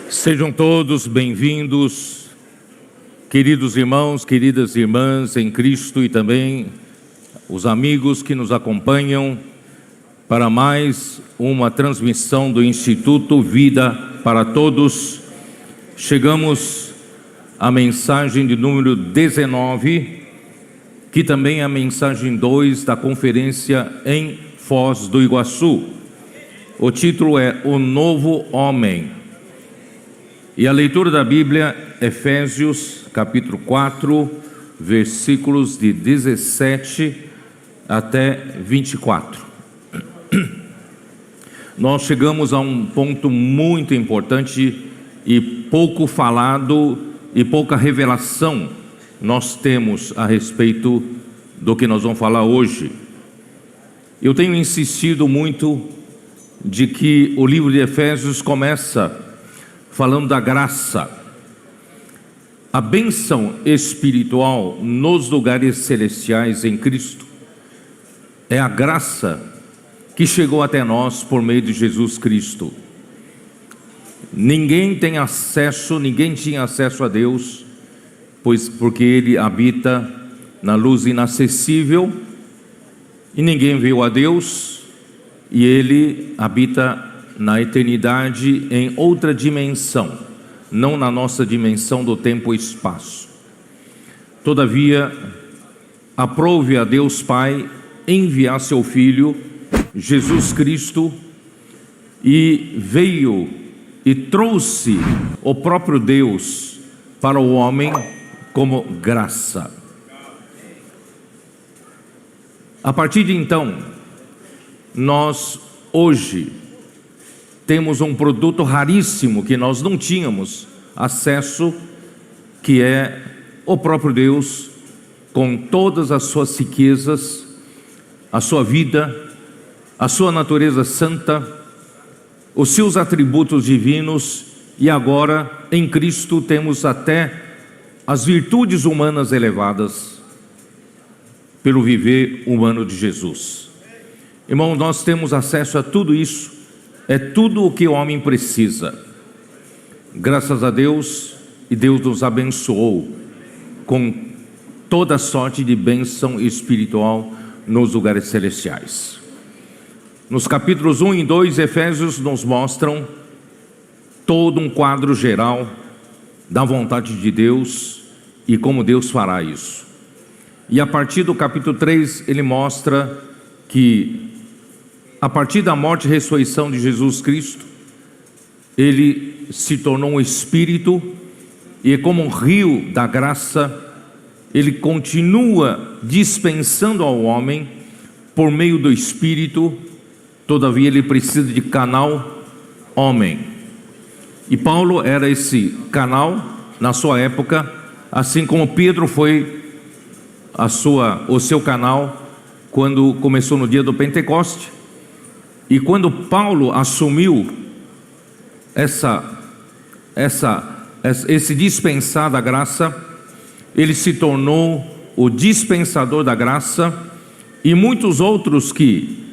Sejam todos bem-vindos, queridos irmãos, queridas irmãs em Cristo e também os amigos que nos acompanham para mais uma transmissão do Instituto Vida para Todos. Chegamos à mensagem de número 19, que também é a mensagem 2 da conferência em Foz do Iguaçu. O título é O Novo Homem. E a leitura da Bíblia, Efésios, capítulo 4, versículos de 17 até 24. Nós chegamos a um ponto muito importante e pouco falado e pouca revelação nós temos a respeito do que nós vamos falar hoje. Eu tenho insistido muito de que o livro de Efésios começa falando da graça, a bênção espiritual nos lugares celestiais em Cristo. É a graça que chegou até nós por meio de Jesus Cristo. Ninguém tinha acesso a Deus, porque Ele habita na luz inacessível, e ninguém viu a Deus, e Ele habita na eternidade em outra dimensão, não na nossa dimensão do tempo e espaço. Todavia, aprove a Deus Pai enviar seu Filho, Jesus Cristo, e veio e trouxe o próprio Deus para o homem como graça. A partir de então, nós hoje temos um produto raríssimo que nós não tínhamos acesso, que é o próprio Deus, com todas as suas riquezas, a sua vida, a sua natureza santa, os seus atributos divinos, e agora em Cristo temos até as virtudes humanas elevadas pelo viver humano de Jesus. Irmão, nós temos acesso a tudo isso. É tudo o que o homem precisa. Graças a Deus, e Deus nos abençoou com toda sorte de bênção espiritual nos lugares celestiais. Nos capítulos 1 e 2, Efésios nos mostram todo um quadro geral da vontade de Deus e como Deus fará isso. E a partir do capítulo 3, ele mostra que a partir da morte e ressurreição de Jesus Cristo, Ele se tornou um Espírito, e como um rio da graça, Ele continua dispensando ao homem por meio do Espírito. Todavia Ele precisa de canal homem, e Paulo era esse canal na sua época, assim como Pedro foi o seu canal quando começou no dia do Pentecoste. E quando Paulo assumiu esse dispensar da graça, ele se tornou o dispensador da graça, e muitos outros que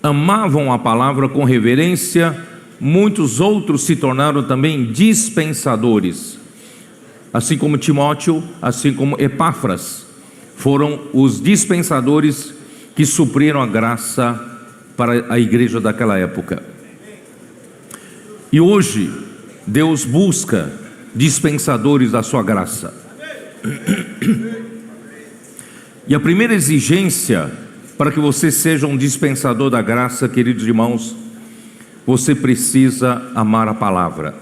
amavam a palavra com reverência, muitos outros se tornaram também dispensadores, assim como Timóteo, assim como Epáfras, foram os dispensadores que supriram a graça para a igreja daquela época. E hoje Deus busca dispensadores da sua graça. E a primeira exigência para que você seja um dispensador da graça, queridos irmãos, você precisa amar a palavra,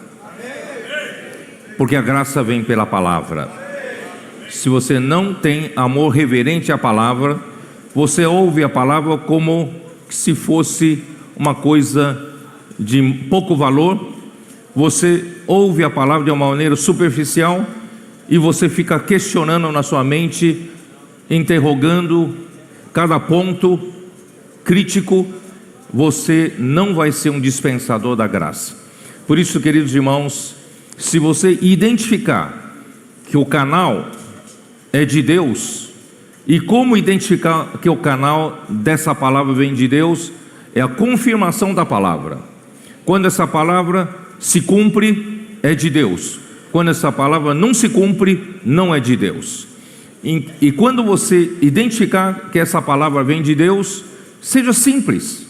porque a graça vem pela palavra. Se você não tem amor reverente à palavra, você ouve a palavra como se fosse uma coisa de pouco valor, você ouve a palavra de uma maneira superficial e você fica questionando na sua mente, interrogando cada ponto crítico, você não vai ser um dispensador da graça. Por isso, queridos irmãos, se você identificar que o canal é de Deus, e como identificar que o canal dessa palavra vem de Deus? É a confirmação da palavra. Quando essa palavra se cumpre, é de Deus. Quando essa palavra não se cumpre, não é de Deus. E quando você identificar que essa palavra vem de Deus, seja simples.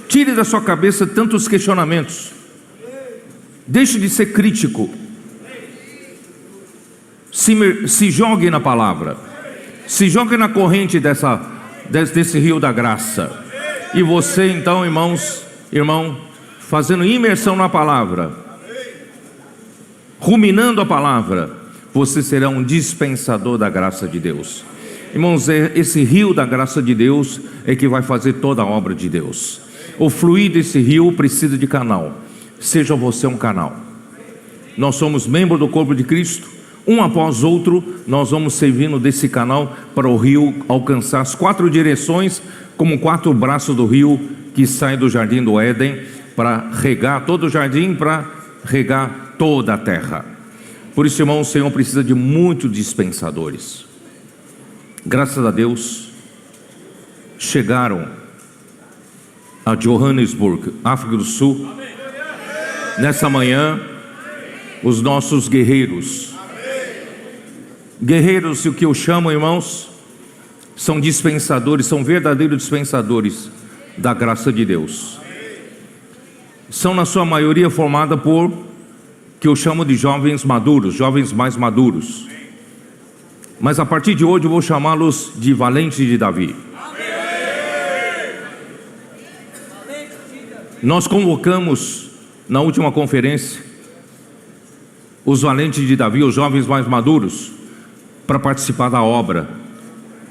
Tire da sua cabeça tantos questionamentos. Deixe de ser crítico. Se jogue na palavra. Se jogue na corrente desse rio da graça. E você então, irmão, fazendo imersão na palavra, ruminando a palavra, você será um dispensador da graça de Deus. Irmãos, esse rio da graça de Deus é que vai fazer toda a obra de Deus. O fluir desse rio precisa de canal. Seja você um canal. Nós somos membros do corpo de Cristo. Um após outro, nós vamos servindo desse canal para o rio alcançar as 4 direções, como 4 braços do rio que saem do jardim do Éden, para regar todo o jardim, para regar toda a terra. Por isso, irmão, o Senhor precisa de muitos dispensadores. Graças a Deus, chegaram a Johannesburg, África do Sul, nessa manhã, os nossos guerreiros. Guerreiros, o que eu chamo, irmãos, são dispensadores, são verdadeiros dispensadores da graça de Deus. São na sua maioria formada por, que eu chamo de jovens maduros, jovens mais maduros. Mas a partir de hoje eu vou chamá-los de valentes de Davi. Nós convocamos na última conferência os valentes de Davi, os jovens mais maduros, para participar da obra,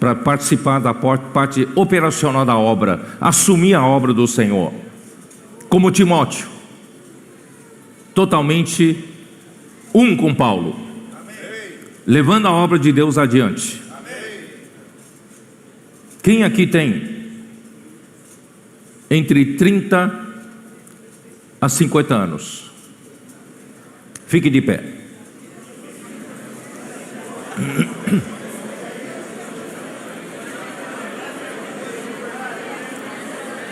para participar da parte operacional da obra, assumir a obra do Senhor, como Timóteo, totalmente um com Paulo, levando a obra de Deus adiante. Quem aqui tem entre 30 a 50 anos? Fique de pé.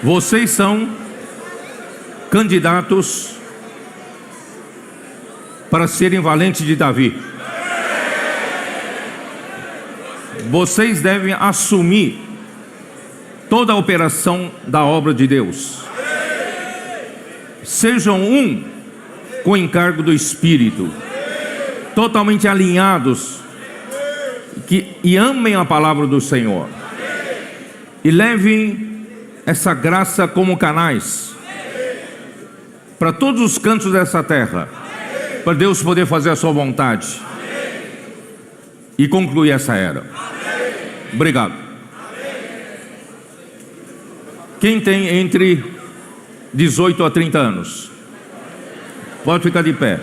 Vocês são candidatos para serem valentes de Davi. Vocês devem assumir toda a operação da obra de Deus. Sejam um com o encargo do Espírito, totalmente alinhados, e amem a palavra do Senhor, e levem essa graça como canais para todos os cantos dessa terra, para Deus poder fazer a sua vontade e concluir essa era. Obrigado. Quem tem entre 18 a 30 anos? Pode ficar de pé.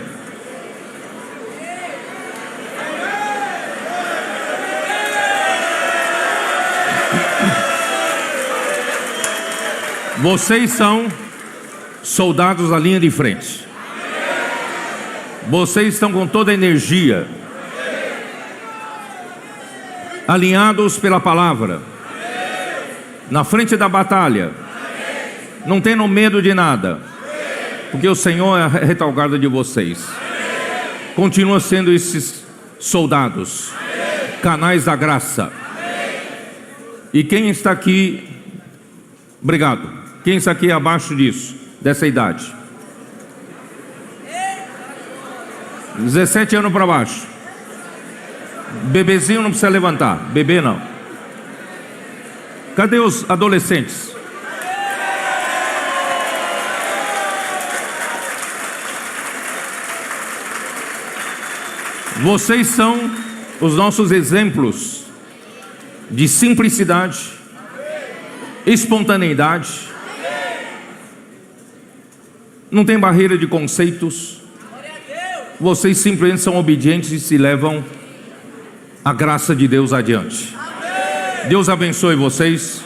Vocês são soldados da linha de frente. Vocês estão com toda a energia, alinhados pela palavra, na frente da batalha, não tendo medo de nada, porque o Senhor é a retaguarda de vocês. Continua sendo esses soldados, canais da graça. E quem está aqui, obrigado. Quem está aqui abaixo disso, dessa idade? 17 anos para baixo. Bebezinho não precisa levantar. Bebê não. Cadê os adolescentes? Vocês são os nossos exemplos de simplicidade, espontaneidade não tem barreira de conceitos. Vocês simplesmente são obedientes e se levam a graça de Deus adiante. Deus abençoe vocês.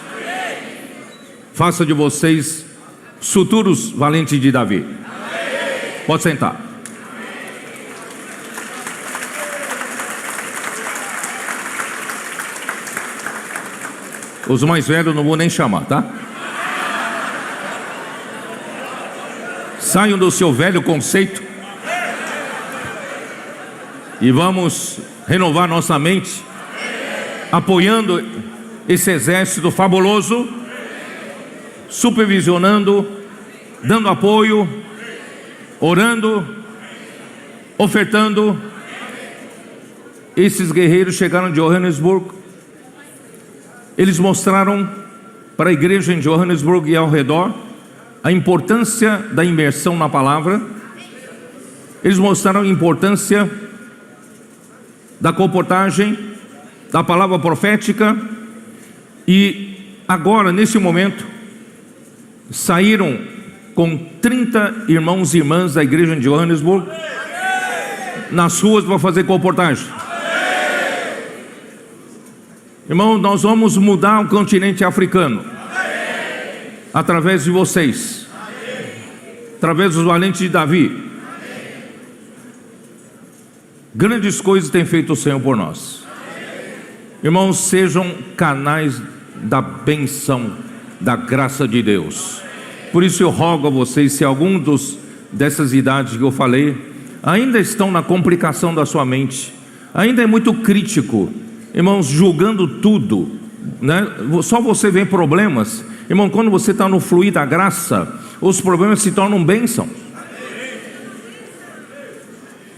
Faça de vocês futuros valentes de Davi. Pode sentar. Os mais velhos não vou nem chamar, tá? Saiam do seu velho conceito e vamos renovar nossa mente, apoiando esse exército fabuloso, supervisionando, dando apoio, orando, ofertando. Esses guerreiros chegaram de Johannesburg. Eles mostraram para a igreja em Johannesburg e ao redor a importância da imersão na palavra. Eles mostraram a importância da comportagem, da palavra profética. E agora, nesse momento, saíram com 30 irmãos e irmãs da igreja de Johannesburg nas ruas para fazer comportagem. Irmão, nós vamos mudar o continente africano através de vocês, através dos valentes de Davi. Grandes coisas tem feito o Senhor por nós. Irmãos, sejam canais da benção, da graça de Deus. Por isso eu rogo a vocês, se algum dessas idades que eu falei ainda estão na complicação da sua mente, ainda é muito crítico, irmãos, julgando tudo, né? Só você vê problemas. Irmão, quando você está no fluir da graça, os problemas se tornam bênção.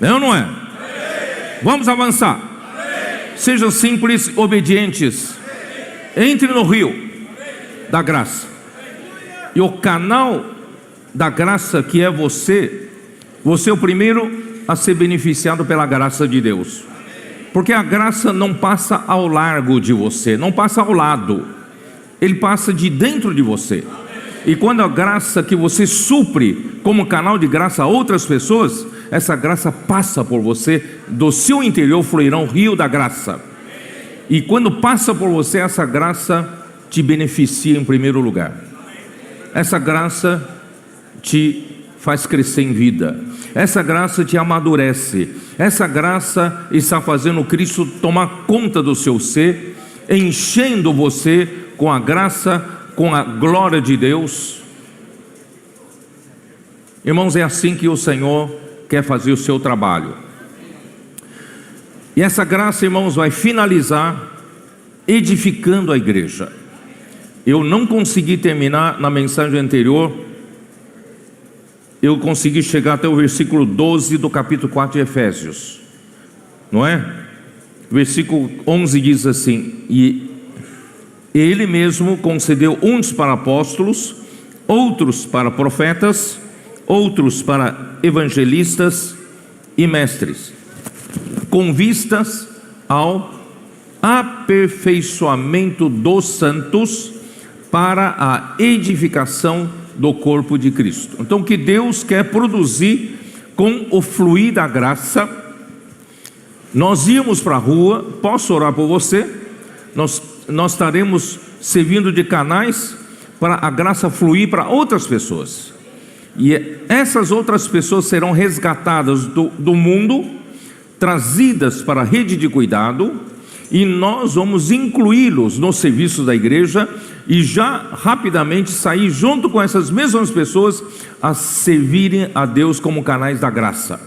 É ou não é? Vamos avançar. Sejam simples, obedientes. Entre no rio da graça. E o canal da graça que é você é o primeiro a ser beneficiado pela graça de Deus. Porque a graça não passa ao largo de você, não passa ao lado, ele passa de dentro de você. E quando a graça que você supre como canal de graça a outras pessoas, essa graça passa por você, do seu interior fluirá um rio da graça. E quando passa por você, essa graça te beneficia em primeiro lugar. Essa graça te faz crescer em vida. Essa graça te amadurece. Essa graça está fazendo Cristo tomar conta do seu ser, enchendo você com a graça, com a glória de Deus. Irmãos, é assim que o Senhor quer fazer o seu trabalho. E essa graça, irmãos, vai finalizar edificando a igreja. Eu não consegui terminar na mensagem anterior. Eu consegui chegar até o versículo 12 do capítulo 4 de Efésios, não é? Versículo 11 diz assim: e ele mesmo concedeu uns para apóstolos, outros para profetas, outros para evangelistas e mestres, com vistas ao aperfeiçoamento dos santos, para a edificação do corpo de Cristo. Então, o que Deus quer produzir com o fluir da graça, nós íamos para a rua. Posso orar por você? Nós estaremos servindo de canais para a graça fluir para outras pessoas, e essas outras pessoas serão resgatadas do mundo, trazidas para a rede de cuidado, e nós vamos incluí-los nos serviços da igreja e já rapidamente sair junto com essas mesmas pessoas a servirem a Deus como canais da graça.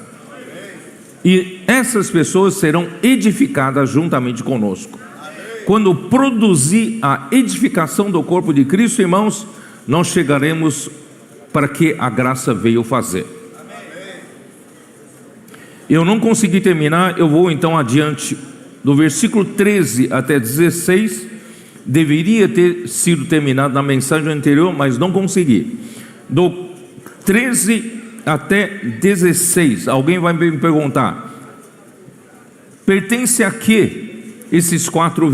E essas pessoas serão edificadas juntamente conosco. Quando produzir a edificação do corpo de Cristo, irmãos, nós chegaremos para que a graça veio fazer. Eu não consegui terminar, eu vou então adiante. Do versículo 13 até 16, deveria ter sido terminado na mensagem anterior, mas não consegui. Do 13 até 16, alguém vai me perguntar: pertence a que esses quatro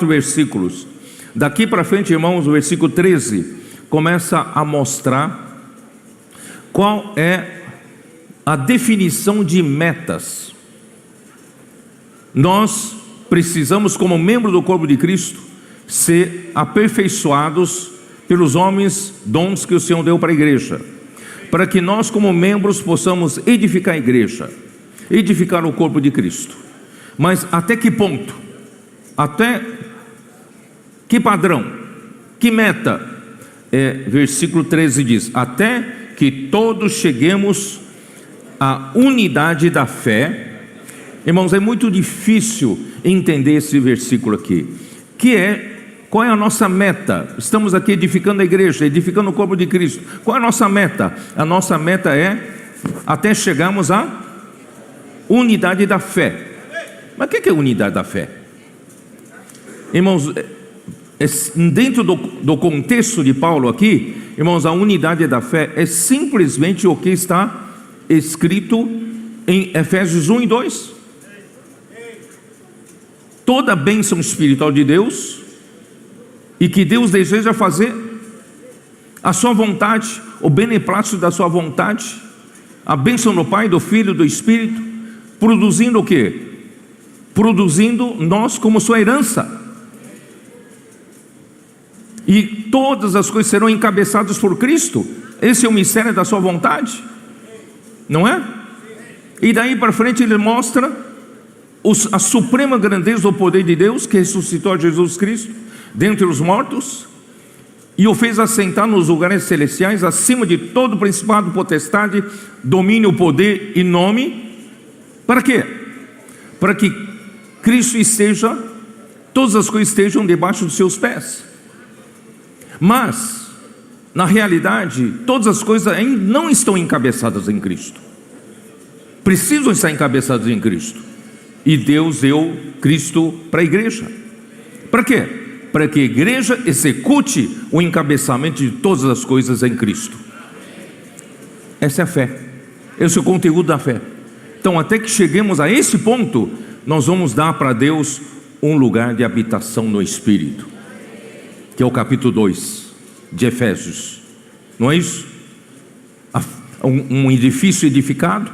versículos? Daqui para frente, irmãos, o versículo 13 começa a mostrar qual é a definição de metas. Nós precisamos, como membro do corpo de Cristo, ser aperfeiçoados pelos homens, dons que o Senhor deu para a igreja, para que nós, como membros, possamos edificar a igreja, edificar o corpo de Cristo. Mas até que ponto? Até que padrão? Que meta? Versículo 13 diz: até que todos cheguemos à unidade da fé. Irmãos, é muito difícil entender esse versículo aqui, qual é a nossa meta? Estamos aqui edificando a igreja, edificando o corpo de Cristo. Qual é a nossa meta? A nossa meta é até chegarmos à unidade da fé. Mas o que é unidade da fé? Irmãos, dentro do contexto de Paulo aqui, irmãos, a unidade da fé é simplesmente o que está escrito em Efésios 1 e 2. Toda a bênção espiritual de Deus, e que Deus deseja fazer a sua vontade, o beneplácito da sua vontade, a bênção do Pai, do Filho, do Espírito, produzindo o quê? Produzindo nós como sua herança. E todas as coisas serão encabeçadas por Cristo. Esse é o mistério da sua vontade, não é? E daí para frente ele mostra a suprema grandeza do poder de Deus, que ressuscitou a Jesus Cristo dentre os mortos e o fez assentar nos lugares celestiais, acima de todo principado, potestade, domínio, poder e nome. Para quê? Para que Cristo todas as coisas estejam debaixo dos seus pés. Mas na realidade, todas as coisas ainda não estão encabeçadas em Cristo. Precisam estar encabeçadas em Cristo. E Deus deu Cristo para a igreja. Para quê? Para que a igreja execute o encabeçamento de todas as coisas em Cristo. Essa é a fé. Esse é o conteúdo da fé. Então, até que cheguemos a esse ponto, nós vamos dar para Deus um lugar de habitação no Espírito, que é o capítulo 2 de Efésios. Não é isso? Um edifício edificado,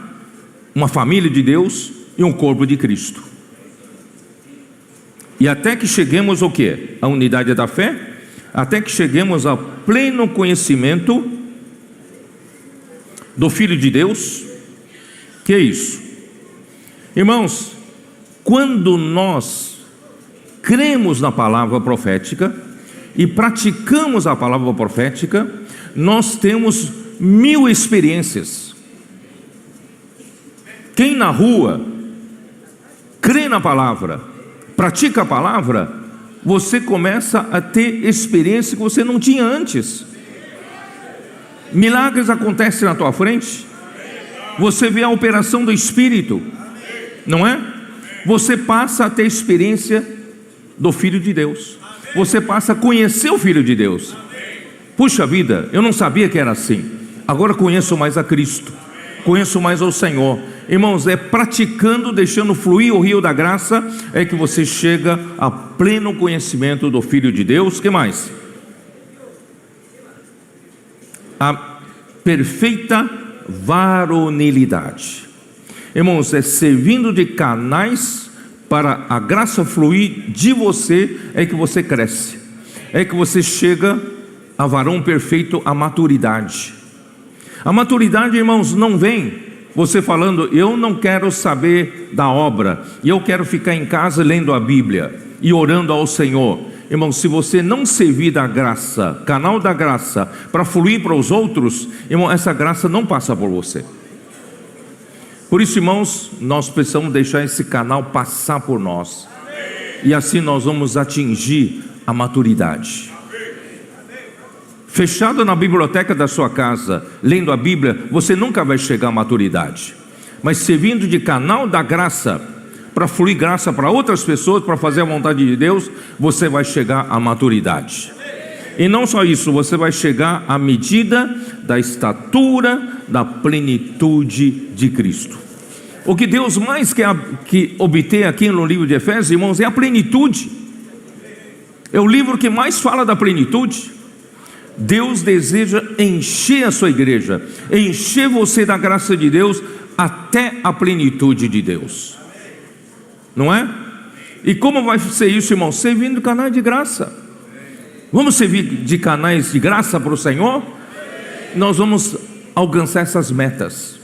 uma família de Deus e um corpo de Cristo. E até que cheguemos ao quê? A unidade da fé, até que cheguemos ao pleno conhecimento do Filho de Deus. Que é isso? Irmãos, quando nós cremos na palavra profética e praticamos a palavra profética, nós temos 1000 experiências. Quem na rua crê na palavra, pratica a palavra, você começa a ter experiência que você não tinha antes. Milagres acontecem na tua frente. Você vê a operação do Espírito, não é? Você passa a ter experiência do Filho de Deus. Você passa a conhecer o Filho de Deus. Puxa vida, eu não sabia que era assim. Agora conheço mais a Cristo, conheço mais ao Senhor. Irmãos, é praticando, deixando fluir o rio da graça, é que você chega a pleno conhecimento do Filho de Deus. Que mais? A perfeita varonilidade. Irmãos, é servindo de canais para a graça fluir de você, é que você cresce, é que você chega a varão perfeito, a maturidade. A maturidade, irmãos, não vem você falando, eu não quero saber da obra, e eu quero ficar em casa lendo a Bíblia e orando ao Senhor. Irmão, se você não servir da graça, canal da graça, para fluir para os outros, irmão, essa graça não passa por você. Por isso, irmãos, nós precisamos deixar esse canal passar por nós, e assim nós vamos atingir a maturidade. Fechado na biblioteca da sua casa, lendo a Bíblia, você nunca vai chegar à maturidade. Mas servindo de canal da graça, para fluir graça para outras pessoas, para fazer a vontade de Deus, você vai chegar à maturidade. E não só isso, você vai chegar à medida da estatura da plenitude de Cristo. O que Deus mais quer que obter aqui no livro de Efésios, irmãos, é a plenitude. É o livro que mais fala da plenitude. Deus deseja encher a sua igreja, encher você da graça de Deus até a plenitude de Deus, não é? E como vai ser isso, irmão? Servindo canais de graça. Vamos servir de canais de graça para o Senhor? Nós vamos alcançar essas metas.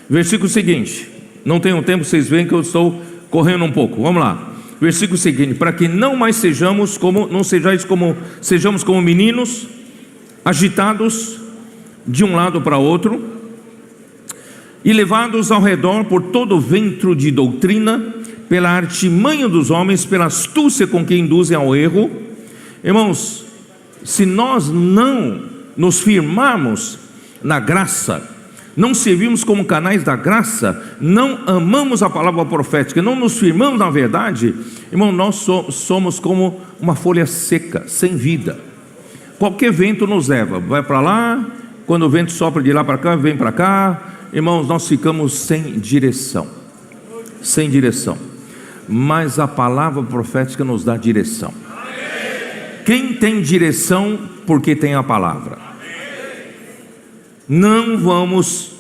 Versículo seguinte, não tenho tempo, vocês veem que eu estou correndo um pouco, vamos lá. Versículo seguinte: para que não mais sejamos como meninos, agitados de um lado para outro, e levados ao redor por todo o vento de doutrina, pela artimanha dos homens, pela astúcia com que induzem ao erro. Irmãos, se nós não nos firmarmos na graça, não servimos como canais da graça, não amamos a palavra profética, não nos firmamos na verdade, irmão, nós somos como uma folha seca, sem vida. Qualquer vento nos leva, vai para lá, quando o vento sopra de lá para cá, vem para cá, irmãos, nós ficamos sem direção, mas a palavra profética nos dá direção. Quem tem direção, porque tem a palavra. Não vamos,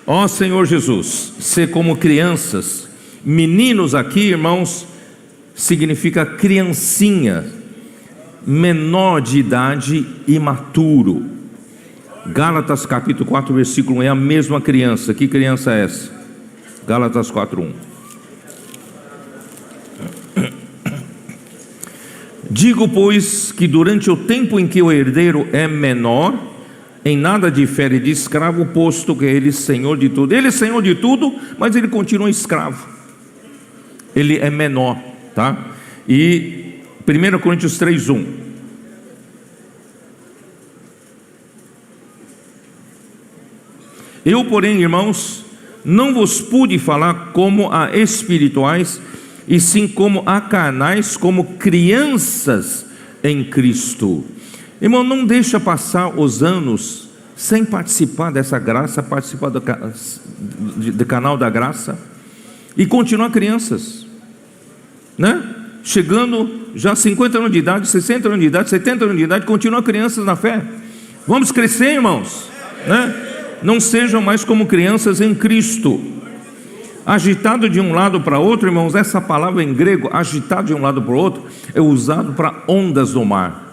ó Senhor Jesus, ser como crianças. Meninos aqui, irmãos, significa criancinha, menor de idade, imaturo. Gálatas capítulo 4 versículo 1, é a mesma criança. Que criança é essa? Gálatas 4:1. Digo, pois, que durante o tempo em que o herdeiro é menor, em nada difere de escravo, posto que ele é senhor de tudo. Ele é senhor de tudo, mas ele continua escravo. Ele é menor, tá? E 1 Coríntios 3:1. Eu, porém, irmãos, não vos pude falar como a espirituais, e sim como a carnais, como crianças em Cristo. Irmão, não deixa passar os anos sem participar dessa graça, participar do canal da graça, e continuar crianças, né? Chegando já 50 anos de idade, 60 anos de idade, 70 anos de idade, continuar crianças na fé. Vamos crescer, irmãos, né? Não sejam mais como crianças em Cristo. Agitado de um lado para outro, irmãos, essa palavra em grego, agitado de um lado para o outro, é usado para ondas do mar.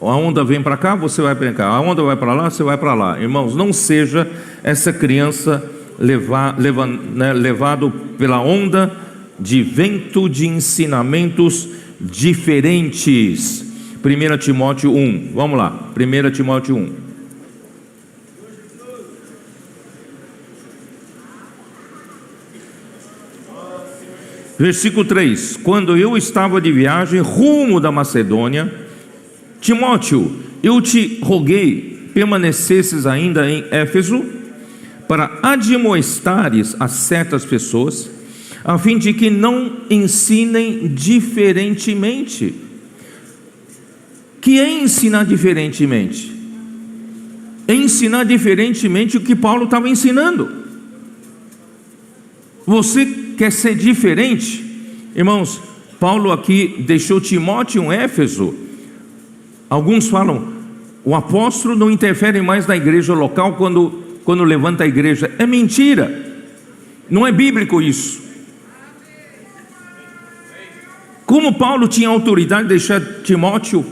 A onda vem para cá, você vai para cá. A onda vai para lá, você vai para lá. Irmãos, não seja essa criança levado pela onda de vento de ensinamentos diferentes. 1 Timóteo 1, vamos lá, 1 Timóteo 1. Versículo 3: quando eu estava de viagem rumo da Macedônia, Timóteo, eu te roguei permanecesses ainda em Éfeso, para admoestares a certas pessoas, a fim de que não ensinem diferentemente. Que é ensinar diferentemente? É ensinar diferentemente o que Paulo estava ensinando. Você quer ser diferente? Irmãos, Paulo aqui deixou Timóteo em Éfeso. Alguns falam, o apóstolo não interfere mais na igreja local quando levanta a igreja. É mentira, não é bíblico isso. Como Paulo tinha autoridade de deixar Timóteo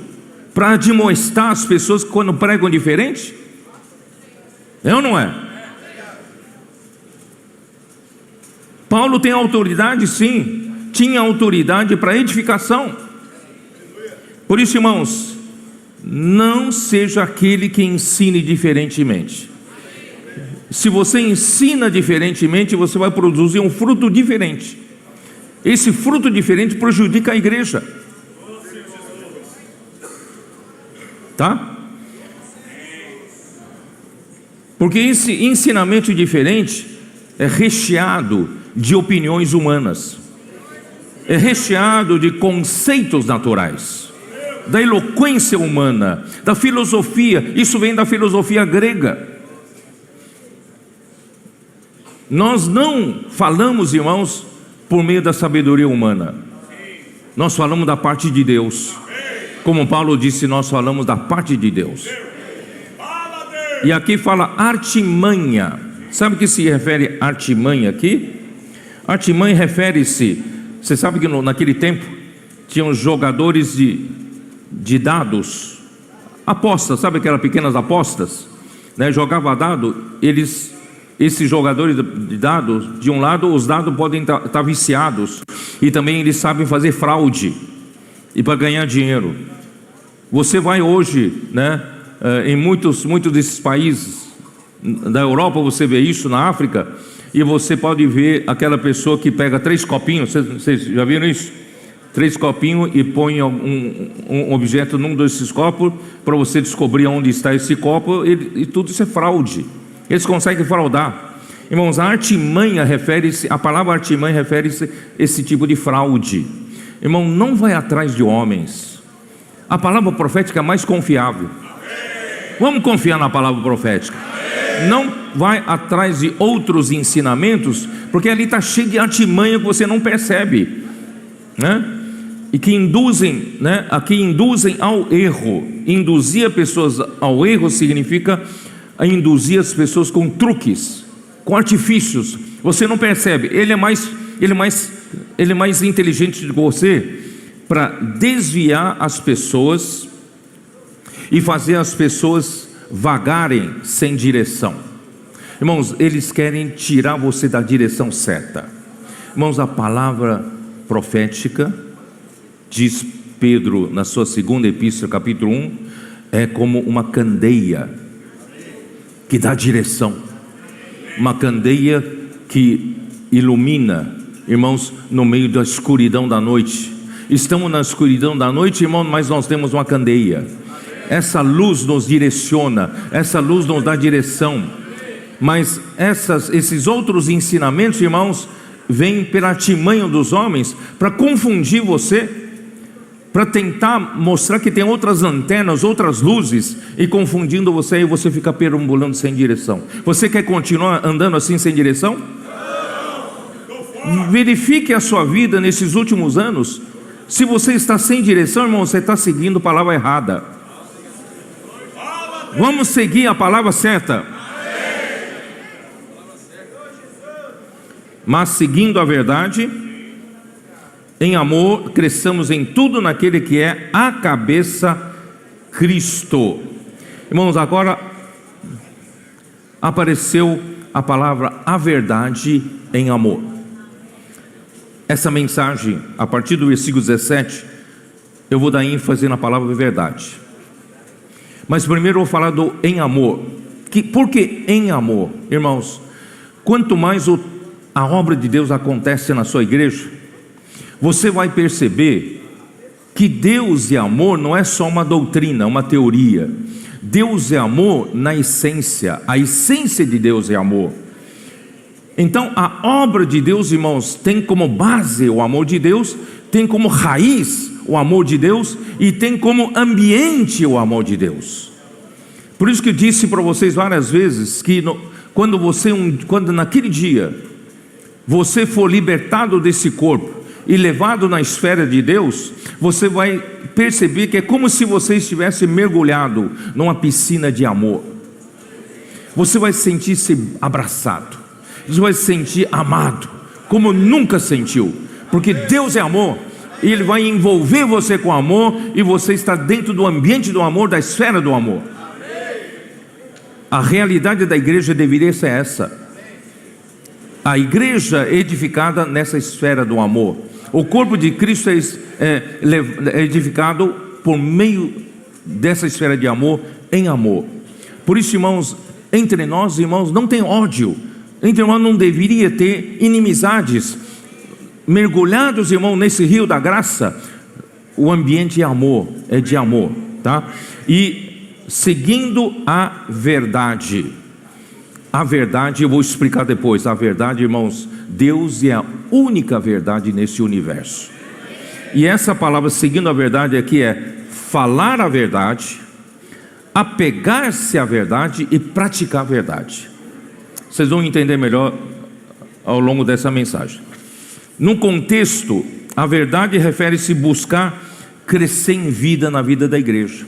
para admoestar as pessoas quando pregam diferente? É ou não é? Paulo tem autoridade, sim, tinha autoridade para edificação. Por isso, irmãos, não seja aquele que ensine diferentemente. Se você ensina diferentemente, você vai produzir um fruto diferente. Esse fruto diferente prejudica a igreja, tá? Porque esse ensinamento diferente é recheado de opiniões humanas, é recheado de conceitos naturais, da eloquência humana, da filosofia. Isso vem da filosofia grega. Nós não falamos, irmãos, por meio da sabedoria humana, nós falamos da parte de Deus. como Paulo disse, nós falamos da parte de Deus. E aqui fala artimanha. Sabe o que se refere artimanha aqui? Artimanha refere-se, você sabe que naquele tempo tinham jogadores de dados, apostas, sabe aquelas pequenas apostas, né? Jogava dado, esses jogadores de dados, de um lado os dados podem estar viciados, e também eles sabem fazer fraude, e para ganhar dinheiro. Você vai hoje, né, em muitos desses países da Europa, você vê isso, na África, e você pode ver aquela pessoa que pega 3 copinhos, vocês já viram isso? 3 copinhos e põe um objeto num desses copos para você descobrir onde está esse copo, e tudo isso é fraude. Eles conseguem fraudar. Irmãos, a palavra artimanha refere-se a esse tipo de fraude. Irmão, não vai atrás de homens. A palavra profética é mais confiável. Vamos confiar na palavra profética. Não vai atrás de outros ensinamentos, porque ali está cheio de artimanha que você não percebe, né? E que induzem, né? Aqui induzem ao erro. Induzir pessoas ao erro significa induzir as pessoas com truques, com artifícios. Você não percebe. Ele é mais inteligente do que você para desviar as pessoas e fazer as pessoas vagarem sem direção. Irmãos, eles querem tirar você da direção certa. Irmãos, a palavra profética, diz Pedro na sua segunda epístola, capítulo 1, é como uma candeia que dá direção, uma candeia que ilumina, irmãos, no meio da escuridão da noite. Estamos na escuridão da noite, irmão, mas nós temos uma candeia. Essa luz nos direciona, essa luz nos dá direção. Mas esses outros ensinamentos, irmãos, vêm pela artimanha dos homens para confundir você, para tentar mostrar que tem outras lanternas, outras luzes, e confundindo você, e você fica perambulando sem direção. Você quer continuar andando assim sem direção? Verifique a sua vida nesses últimos anos. Se você está sem direção, irmão, você está seguindo a palavra errada. Vamos seguir a palavra certa. Mas seguindo a verdade, em amor, cresçamos em tudo naquele que é a cabeça, Cristo. Irmãos, agora apareceu a palavra a verdade em amor. Essa mensagem, a partir do versículo 17, eu vou dar ênfase na palavra verdade. Mas primeiro eu vou falar do em amor. Por que em amor? Irmãos, quanto mais a obra de Deus acontece na sua igreja, você vai perceber que Deus é amor não é só uma doutrina, uma teoria. Deus é amor na essência. A essência de Deus é amor. Então a obra de Deus, irmãos, tem como base o amor de Deus, tem como raiz o amor de Deus, e tem como ambiente o amor de Deus. Por isso que eu disse para vocês várias vezes que quando naquele dia você for libertado desse corpo e levado na esfera de Deus, você vai perceber que é como se você estivesse mergulhado numa piscina de amor. Você vai sentir-se abraçado, você vai se sentir amado como nunca sentiu, porque Deus é amor. E Ele vai envolver você com amor, e você está dentro do ambiente do amor, da esfera do amor. A realidade da igreja deveria ser essa. A igreja é edificada nessa esfera do amor. O corpo de Cristo é edificado por meio dessa esfera de amor, em amor. Por isso, irmãos, entre nós, irmãos, não tem ódio. Entre nós não deveria ter inimizades. Mergulhados, irmão, nesse rio da graça, o ambiente é amor, é de amor, tá? E seguindo a verdade, eu vou explicar depois. A verdade, irmãos, Deus é a única verdade nesse universo. E essa palavra seguindo a verdade aqui é falar a verdade, apegar-se à verdade e praticar a verdade. Vocês vão entender melhor ao longo dessa mensagem. No contexto, a verdade refere-se a buscar crescer em vida na vida da igreja,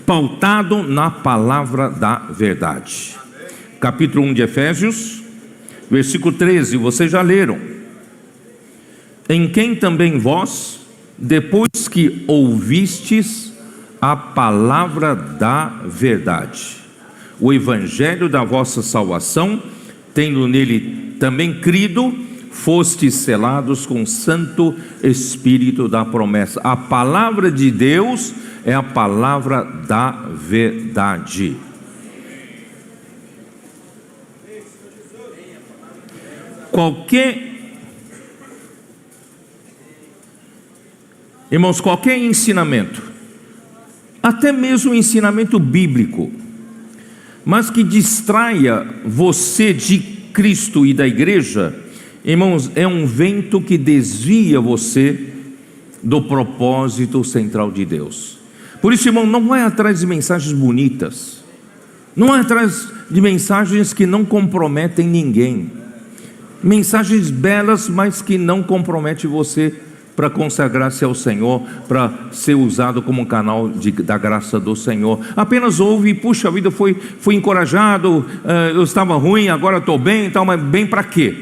pautado na palavra da verdade. Capítulo 1 de Efésios, versículo 13, vocês já leram. Em quem também vós, depois que ouvistes a palavra da verdade, o evangelho da vossa salvação, tendo nele também crido, fostes selados com o Santo Espírito da promessa. A palavra de Deus é a palavra da verdade. Irmãos, qualquer ensinamento, até mesmo o ensinamento bíblico, mas que distraia você de Cristo e da igreja, irmãos, é um vento que desvia você do propósito central de Deus. Por isso, irmão, não vai atrás de mensagens bonitas, não vai atrás de mensagens que não comprometem ninguém, mensagens belas, mas que não comprometem você para consagrar-se ao Senhor, para ser usado como um canal da graça do Senhor. Apenas ouve e, puxa vida, fui encorajado, eu estava ruim, agora estou bem, então, mas bem para quê?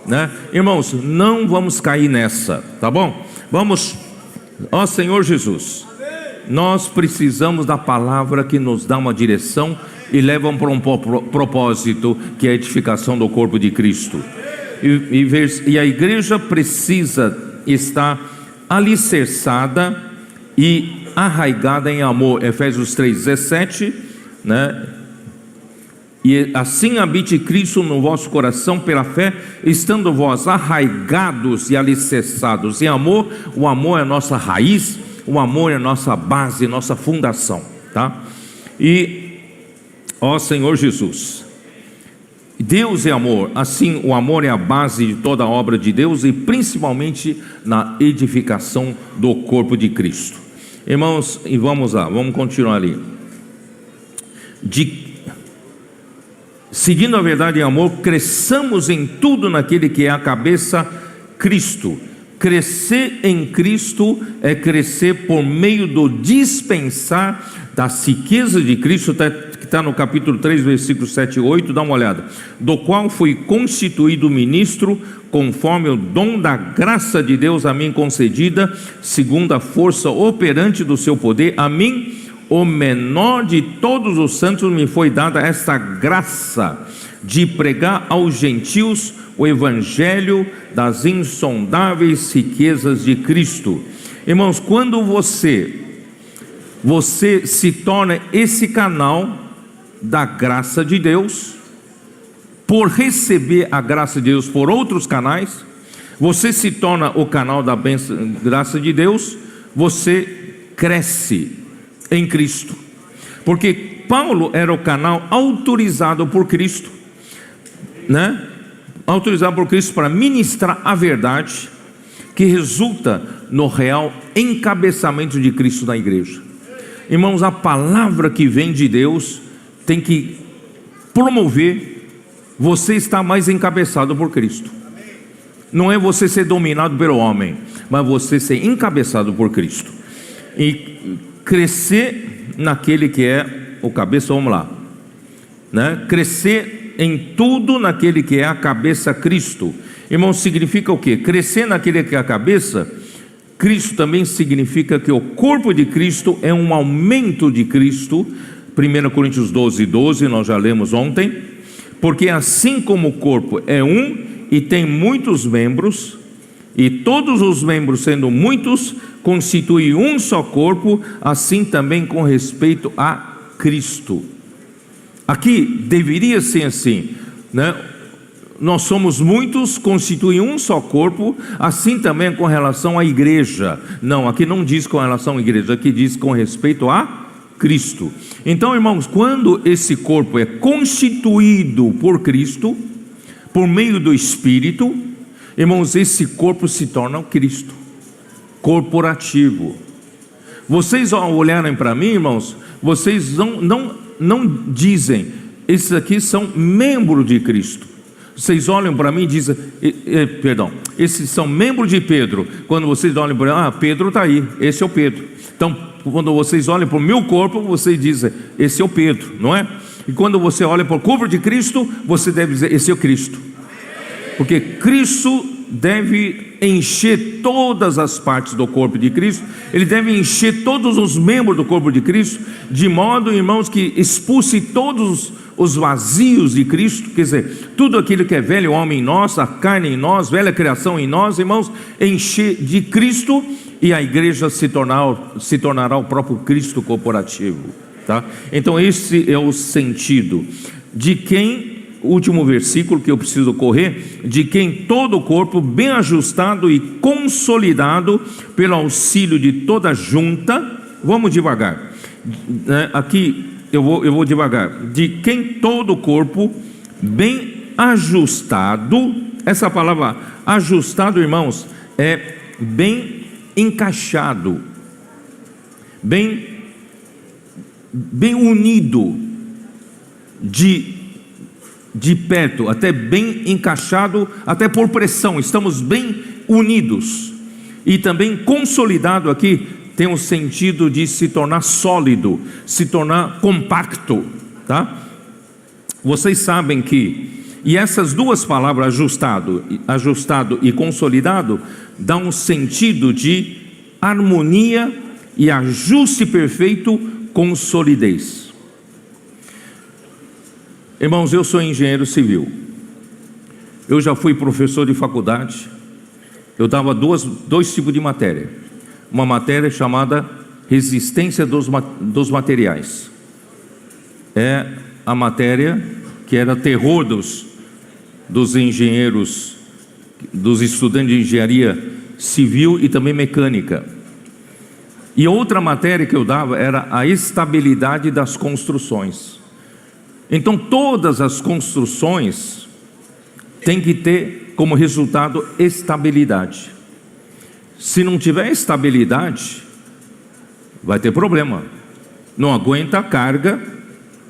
Né? Irmãos, não vamos cair nessa, tá bom? Vamos, ó Senhor Jesus, nós precisamos da palavra que nos dá uma direção e leva para um propósito, que é a edificação do corpo de Cristo. E a igreja precisa estar alicerçada e arraigada em amor. Efésios 3,17, né? E assim habite Cristo no vosso coração pela fé, estando vós arraigados e alicerçados em amor. O amor é a nossa raiz, o amor é a nossa base, nossa fundação, tá? E, ó Senhor Jesus, Deus é amor, assim o amor é a base de toda a obra de Deus e principalmente na edificação do corpo de Cristo. Irmãos, e vamos lá, vamos continuar ali. Seguindo a verdade em amor, cresçamos em tudo naquele que é a cabeça, Cristo. Crescer em Cristo é crescer por meio do dispensar das riquezas de Cristo, que está no capítulo 3, versículos 7 e 8, dá uma olhada. Do qual fui constituído ministro, conforme o dom da graça de Deus a mim concedida, segundo a força operante do seu poder, a mim, o menor de todos os santos, me foi dada esta graça de pregar aos gentios o evangelho das insondáveis riquezas de Cristo. Irmãos, quando você se torna esse canal da graça de Deus, por receber a graça de Deus por outros canais, você se torna o canal da graça de Deus, você cresce em Cristo, porque Paulo era o canal autorizado por Cristo, né? Autorizado por Cristo para ministrar a verdade, que resulta no real encabeçamento de Cristo na igreja. Irmãos, a palavra que vem de Deus tem que promover você estar mais encabeçado por Cristo. Não é você ser dominado pelo homem, mas você ser encabeçado por Cristo e crescer naquele que é o cabeça. Vamos lá, né? Crescer em tudo naquele que é a cabeça, Cristo. Irmão, significa o quê? Crescer naquele que é a cabeça, Cristo, também significa que o corpo de Cristo é um aumento de Cristo. 1 Coríntios 12, 12, nós já lemos ontem. Porque assim como o corpo é um e tem muitos membros, e todos os membros, sendo muitos, constituem um só corpo, assim também com respeito a Cristo. Aqui deveria ser assim, né? Nós somos muitos, constituem um só corpo, assim também com relação à igreja. Não, aqui não diz com relação à igreja, aqui diz com respeito a Cristo. Então, irmãos, quando esse corpo é constituído por Cristo, por meio do Espírito, irmãos, esse corpo se torna o Cristo corporativo. Vocês, ao olharem para mim, irmãos, vocês não dizem, esses aqui são membros de Cristo, Vocês olham para mim e dizem, perdão, esses são membros de Pedro. Quando vocês olham para mim, Pedro está aí, esse é o Pedro. Então, quando vocês olham para o meu corpo, vocês dizem, esse é o Pedro, não é? E quando você olha para o corpo de Cristo, você deve dizer, esse é o Cristo. Porque Cristo deve encher todas as partes do corpo de Cristo, Ele deve encher todos os membros do corpo de Cristo, de modo, irmãos, que expulse todos os vazios de Cristo, quer dizer, tudo aquilo que é velho homem em nós, a carne em nós, velha criação em nós, irmãos, encher de Cristo, e a igreja se tornará o próprio Cristo corporativo, tá? Então esse é o sentido de quem, último versículo que eu preciso correr, de quem todo o corpo bem ajustado e consolidado pelo auxílio de toda junta, vamos devagar, aqui eu vou devagar, de quem todo o corpo bem ajustado, essa palavra ajustado, irmãos, é bem encaixado, bem unido, de perto, até bem encaixado, até por pressão, estamos bem unidos, e também consolidado aqui, tem um sentido de se tornar sólido, se tornar compacto, tá? Vocês sabem que, e essas duas palavras, ajustado e consolidado, dão um sentido de harmonia e ajuste perfeito com solidez. Irmãos, eu sou engenheiro civil, eu já fui professor de faculdade, eu dava dois tipos de matéria. Uma matéria chamada resistência dos materiais, é a matéria que era terror dos engenheiros, dos estudantes de engenharia civil e também mecânica. E outra matéria que eu dava era a estabilidade das construções. Então todas as construções têm que ter como resultado estabilidade. Se não tiver estabilidade, vai ter problema, não aguenta a carga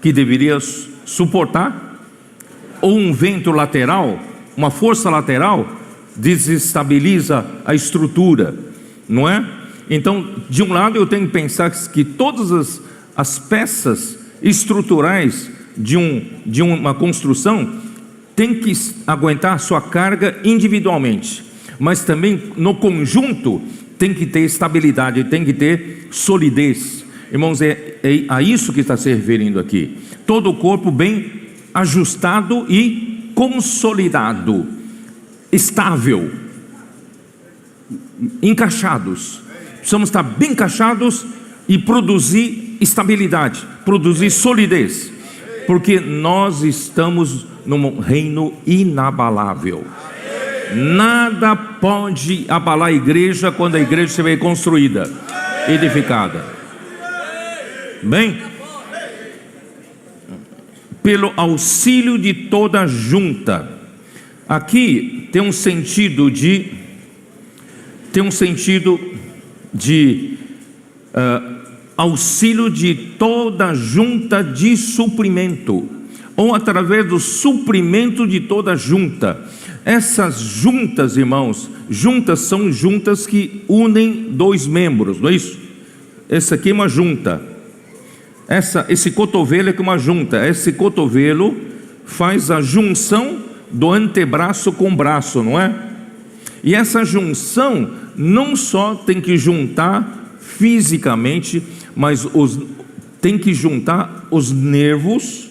que deveria suportar, ou um vento lateral, uma força lateral, desestabiliza a estrutura, não é? Então, de um lado eu tenho que pensar que todas as peças estruturais de uma construção tem que aguentar a sua carga individualmente, mas também no conjunto tem que ter estabilidade, tem que ter solidez. Irmãos, é a isso que está se referindo aqui. Todo o corpo bem ajustado e consolidado, estável, encaixados. Precisamos estar bem encaixados e produzir estabilidade, produzir solidez, porque nós estamos num reino inabalável. Nada pode abalar a igreja quando a igreja estiver construída, edificada. Bem, pelo auxílio de toda junta. Aqui tem um sentido de auxílio de toda junta de suprimento, ou através do suprimento de toda junta. Essas juntas, irmãos, juntas são juntas que unem dois membros, não é isso? Essa aqui é uma junta, esse cotovelo é que é uma junta. Esse cotovelo faz a junção do antebraço com o braço, não é? E essa junção não só tem que juntar fisicamente, mas tem que juntar os nervos,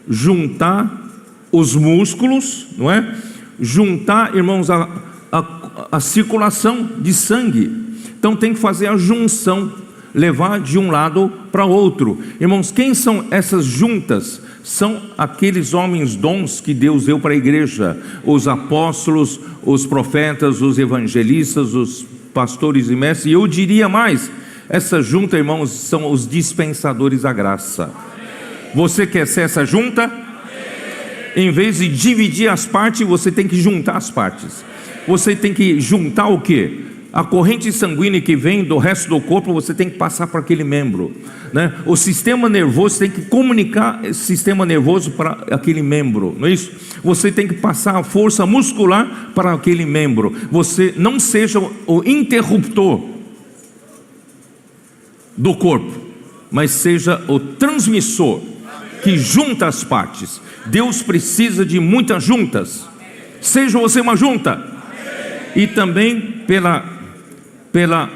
juntar os músculos, não é? Juntar, irmãos, a circulação de sangue. Então tem que fazer a junção, levar de um lado para outro. Irmãos, quem são essas juntas? São aqueles homens dons que Deus deu para a igreja: os apóstolos, os profetas, os evangelistas, os pastores e mestres. E eu diria mais, essa junta, irmãos, são os dispensadores da graça. Você quer ser essa junta? Em vez de dividir as partes, você tem que juntar as partes. Você tem que juntar o quê? a corrente sanguínea que vem do resto do corpo, você tem que passar para aquele membro, né? O sistema nervoso tem que comunicar esse sistema nervoso para aquele membro, não é isso? Você tem que passar a força muscular para aquele membro. Você não seja o interruptor do corpo, mas seja o transmissor que junta as partes. Deus precisa de muitas juntas. Seja você uma junta. E também pela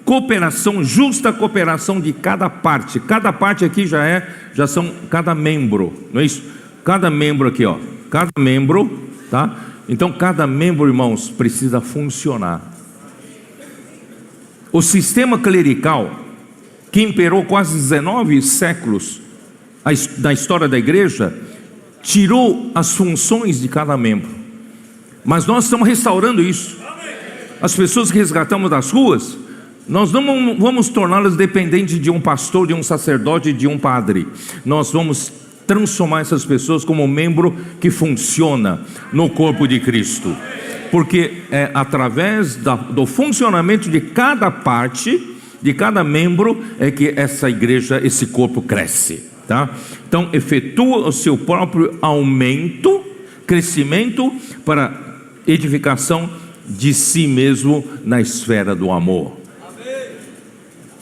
cooperação, justa cooperação de cada parte. Cada parte aqui já são cada membro, não é isso? Cada membro aqui, ó, cada membro, tá? Então cada membro, irmãos, precisa funcionar. O sistema clerical que imperou quase 19 séculos na história da igreja, tirou as funções de cada membro. Mas nós estamos restaurando isso. As pessoas que resgatamos das ruas, nós não vamos torná-las dependentes de um pastor, de um sacerdote, de um padre. Nós vamos transformar essas pessoas como um membro que funciona no corpo de Cristo. Porque é através do funcionamento de cada parte, de cada membro, é que essa igreja, esse corpo cresce, tá? Então efetua o seu próprio aumento, crescimento para edificação de si mesmo na esfera do amor.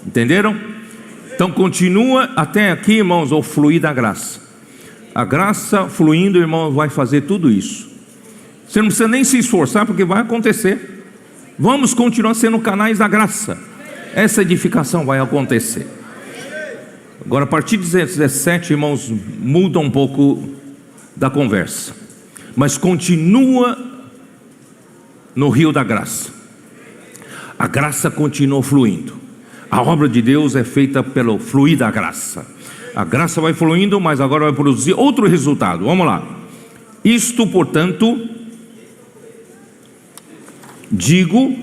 Entenderam? Então continua até aqui, irmãos, o fluir da graça. A graça fluindo, irmãos, vai fazer tudo isso. Você não precisa nem se esforçar, porque vai acontecer. Vamos continuar sendo canais da graça. Essa edificação vai acontecer. Agora, a partir de 17, irmãos, muda um pouco da conversa, mas continua no rio da graça. A graça continua fluindo. A obra de Deus é feita pelo fluir da graça. A graça vai fluindo, mas agora vai produzir outro resultado. Vamos lá. Isto, portanto, digo,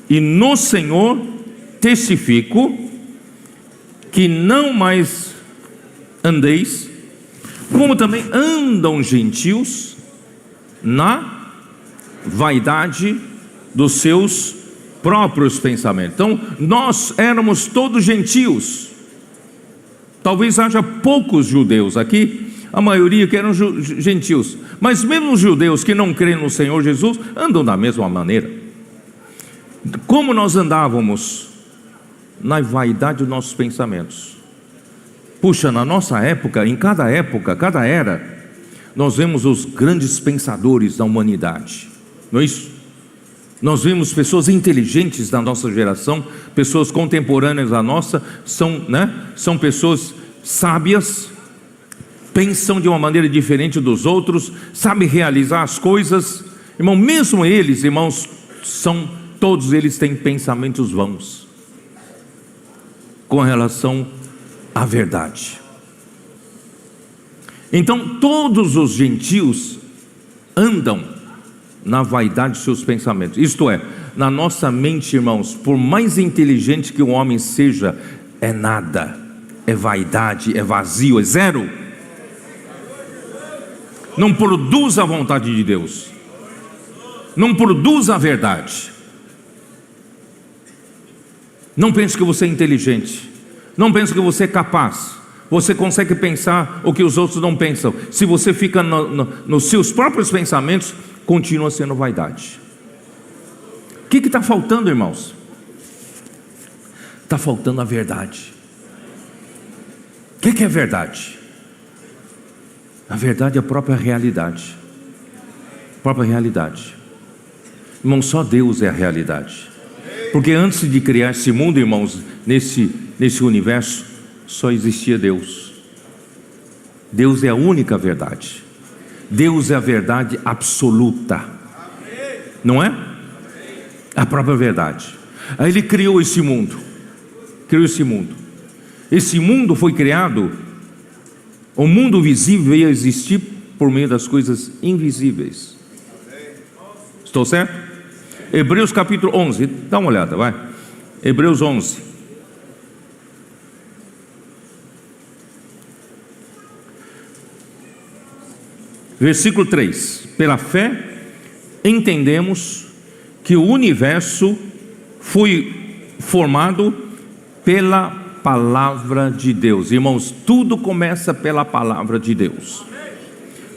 e no Senhor testifico, que não mais andeis como também andam gentios na vaidade dos seus próprios pensamentos. Então nós éramos todos gentios. Talvez haja poucos judeus aqui, a maioria que eram gentios, mas mesmo os judeus que não creem no Senhor Jesus andam da mesma maneira. Como nós andávamos? Na vaidade dos nossos pensamentos. Puxa, na nossa época, em cada época, cada era, nós vemos os grandes pensadores da humanidade, não é isso? Nós vemos pessoas inteligentes da nossa geração, pessoas contemporâneas da nossa, são pessoas sábias, pensam de uma maneira diferente dos outros, sabem realizar as coisas. Irmão, mesmo eles, irmãos, todos eles têm pensamentos vãos com relação à verdade. Então todos os gentios andam na vaidade de seus pensamentos. Isto é, na nossa mente, irmãos, por mais inteligente que o homem seja, é nada, é vaidade, é vazio, é zero. Não produz a vontade de Deus, não produz a verdade. Não pense que você é inteligente, não pense que você é capaz, você consegue pensar o que os outros não pensam. Se você fica nos seus próprios pensamentos, continua sendo vaidade. O que está faltando, irmãos? Está faltando a verdade. O que é verdade? A verdade é a própria realidade. A própria realidade. Irmão, só Deus é a realidade. Porque antes de criar esse mundo, irmãos, nesse universo, só existia Deus. Deus é a única verdade. Deus é a verdade absoluta. Não é? A própria verdade. Aí Ele criou esse mundo. Esse mundo foi criado, o mundo visível veio a existir por meio das coisas invisíveis. Estou certo? Hebreus capítulo 11, dá uma olhada, vai. Hebreus 11. Versículo 3. Pela fé entendemos que o universo foi formado pela palavra de Deus. Irmãos, tudo começa pela palavra de Deus.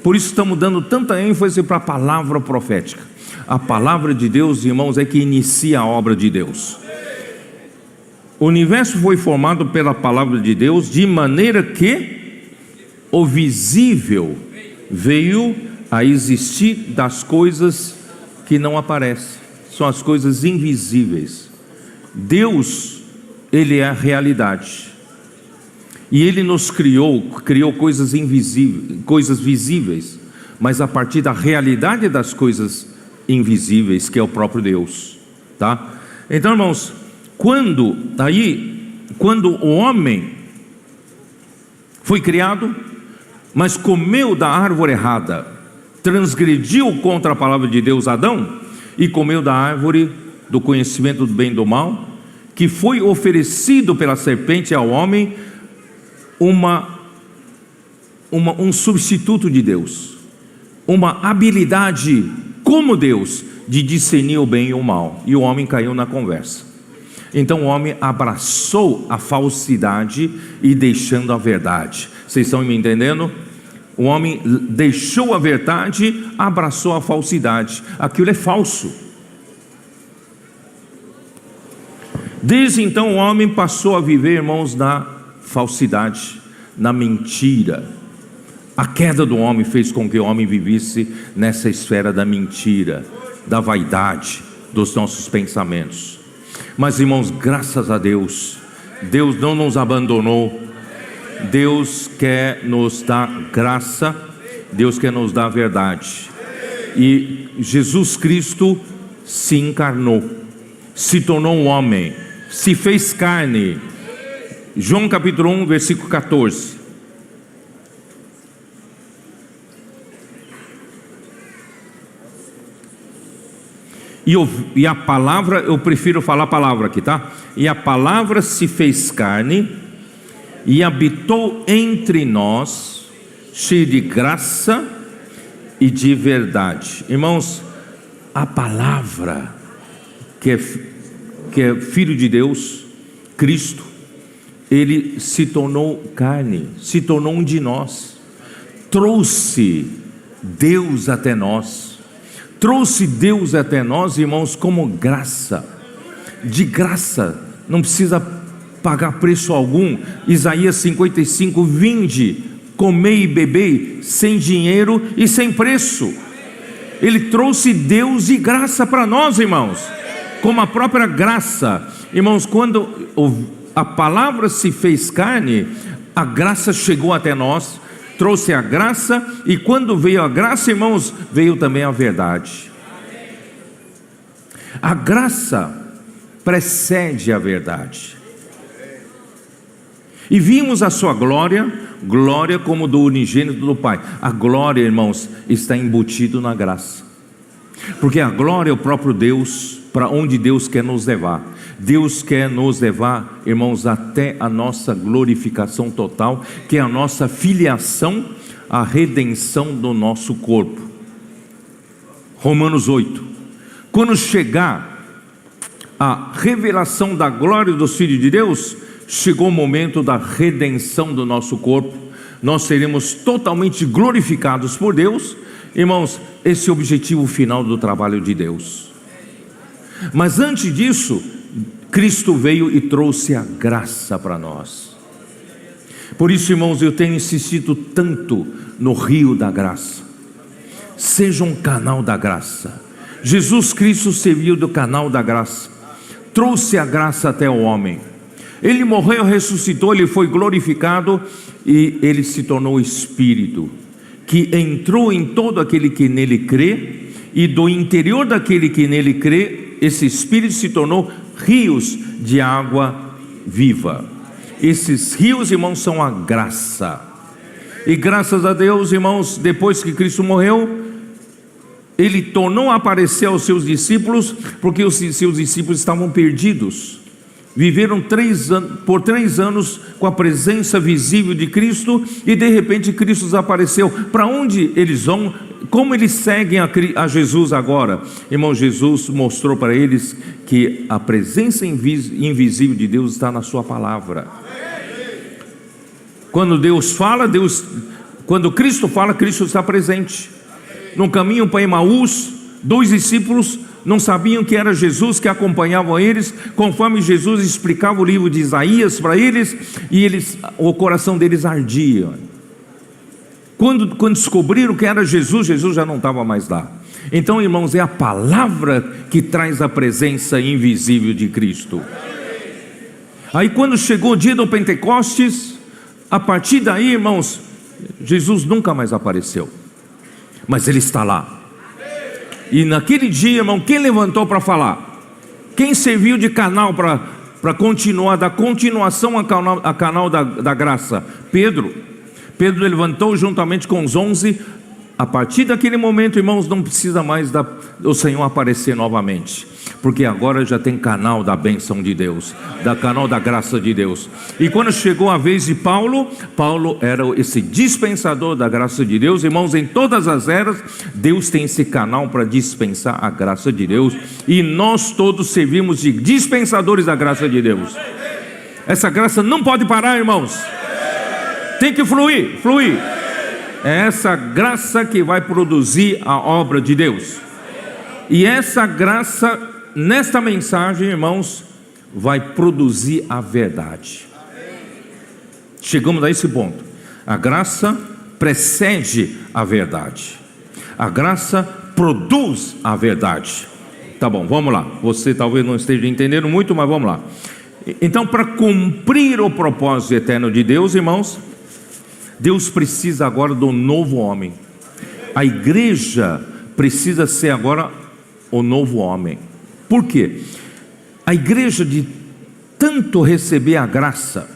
Por isso estamos dando tanta ênfase para a palavra profética. A palavra de Deus, irmãos, é que inicia a obra de Deus. O universo foi formado pela palavra de Deus, de maneira que o visível veio a existir das coisas que não aparecem. São as coisas invisíveis. Deus, Ele é a realidade. E Ele nos criou coisas invisíveis, coisas visíveis, mas a partir da realidade das coisas invisíveis, que é o próprio Deus, tá? Então, irmãos, quando o homem foi criado, mas comeu da árvore errada, transgrediu contra a palavra de Deus, Adão, e comeu da árvore do conhecimento do bem e do mal, que foi oferecido pela serpente ao homem, um substituto de Deus, uma habilidade como Deus de discernir o bem e o mal, e o homem caiu na conversa. Então o homem abraçou a falsidade e deixando a verdade. Vocês estão me entendendo? O homem deixou a verdade, abraçou a falsidade. Aquilo é falso. Desde então o homem passou a viver, irmãos, na falsidade, na mentira. A queda do homem fez com que o homem vivesse nessa esfera da mentira, da vaidade, dos nossos pensamentos. Mas, irmãos, graças a Deus, Deus não nos abandonou. Deus quer nos dar graça, Deus quer nos dar verdade. E Jesus Cristo se encarnou, se tornou um homem, se fez carne. João capítulo 1, versículo 14. E a palavra, eu prefiro falar a palavra aqui, tá? E a palavra se fez carne e habitou entre nós, cheio de graça e de verdade. Irmãos, a palavra que é Filho de Deus, Cristo, Ele se tornou carne, se tornou um de nós, trouxe Deus até nós. Trouxe Deus até nós, irmãos, como graça, de graça, não precisa pagar preço algum. Isaías 55, vinde, comei e bebei, sem dinheiro e sem preço. Ele trouxe Deus e graça para nós, irmãos, como a própria graça. Irmãos, quando a palavra se fez carne, a graça chegou até nós, trouxe a graça, e quando veio a graça, irmãos, veio também a verdade. A graça precede a verdade. E vimos a sua glória, glória como do unigênito do Pai. A glória, irmãos, está embutido na graça, porque a glória é o próprio Deus, para onde Deus quer nos levar. Deus quer nos levar, irmãos, até a nossa glorificação total, que é a nossa filiação, a redenção do nosso corpo. Romanos 8. Quando chegar a revelação da glória dos filhos de Deus, chegou o momento da redenção do nosso corpo. Nós seremos totalmente glorificados por Deus. Irmãos, esse é o objetivo final do trabalho de Deus. Mas antes disso, Cristo veio e trouxe a graça para nós. Por isso, irmãos, eu tenho insistido tanto no rio da graça. Seja um canal da graça. Jesus Cristo serviu do canal da graça, trouxe a graça até o homem. Ele morreu, ressuscitou, ele foi glorificado e ele se tornou Espírito, que entrou em todo aquele que nele crê, e do interior daquele que nele crê, esse Espírito se tornou rios de água viva. Esses rios, irmãos, são a graça. E graças a Deus, irmãos, depois que Cristo morreu, Ele tornou a aparecer aos seus discípulos, porque os seus discípulos estavam perdidos. Viveram por 3 anos com a presença visível de Cristo, e de repente Cristo desapareceu. Para onde eles vão? como eles seguem a Jesus agora? Irmão, Jesus mostrou para eles que a presença invisível de Deus está na sua palavra. Quando Deus fala, quando Cristo fala, Cristo está presente. No caminho para Emaús, 2 discípulos não sabiam que era Jesus que acompanhava eles, conforme Jesus explicava o livro de Isaías para eles, e o coração deles ardia. Quando descobriram que era Jesus, Jesus já não estava mais lá. Então, irmãos, é a palavra que traz a presença invisível de Cristo. Aí quando chegou o dia do Pentecostes, a partir daí, irmãos, Jesus nunca mais apareceu, mas Ele está lá. E naquele dia, irmão, quem levantou para falar? Quem serviu de canal para continuar, dar continuação a canal da graça? Pedro. Pedro levantou juntamente com os 11. A partir daquele momento, irmãos, não precisa mais do Senhor aparecer novamente, porque agora já tem canal da bênção de Deus, canal da graça de Deus. E quando chegou a vez de Paulo, Paulo era esse dispensador da graça de Deus. Irmãos, em todas as eras, Deus tem esse canal para dispensar a graça de Deus, e nós todos servimos de dispensadores da graça de Deus. Essa graça não pode parar, irmãos, tem que fluir. É essa graça que vai produzir a obra de Deus. E essa graça, nesta mensagem, irmãos, vai produzir a verdade. Chegamos a esse ponto. A graça precede a verdade. A graça produz a verdade. Tá bom, vamos lá. Você talvez não esteja entendendo muito, mas vamos lá. Então, para cumprir o propósito eterno de Deus, irmãos, Deus precisa agora do novo homem. A igreja precisa ser agora o novo homem. Por quê? A igreja, de tanto receber a graça,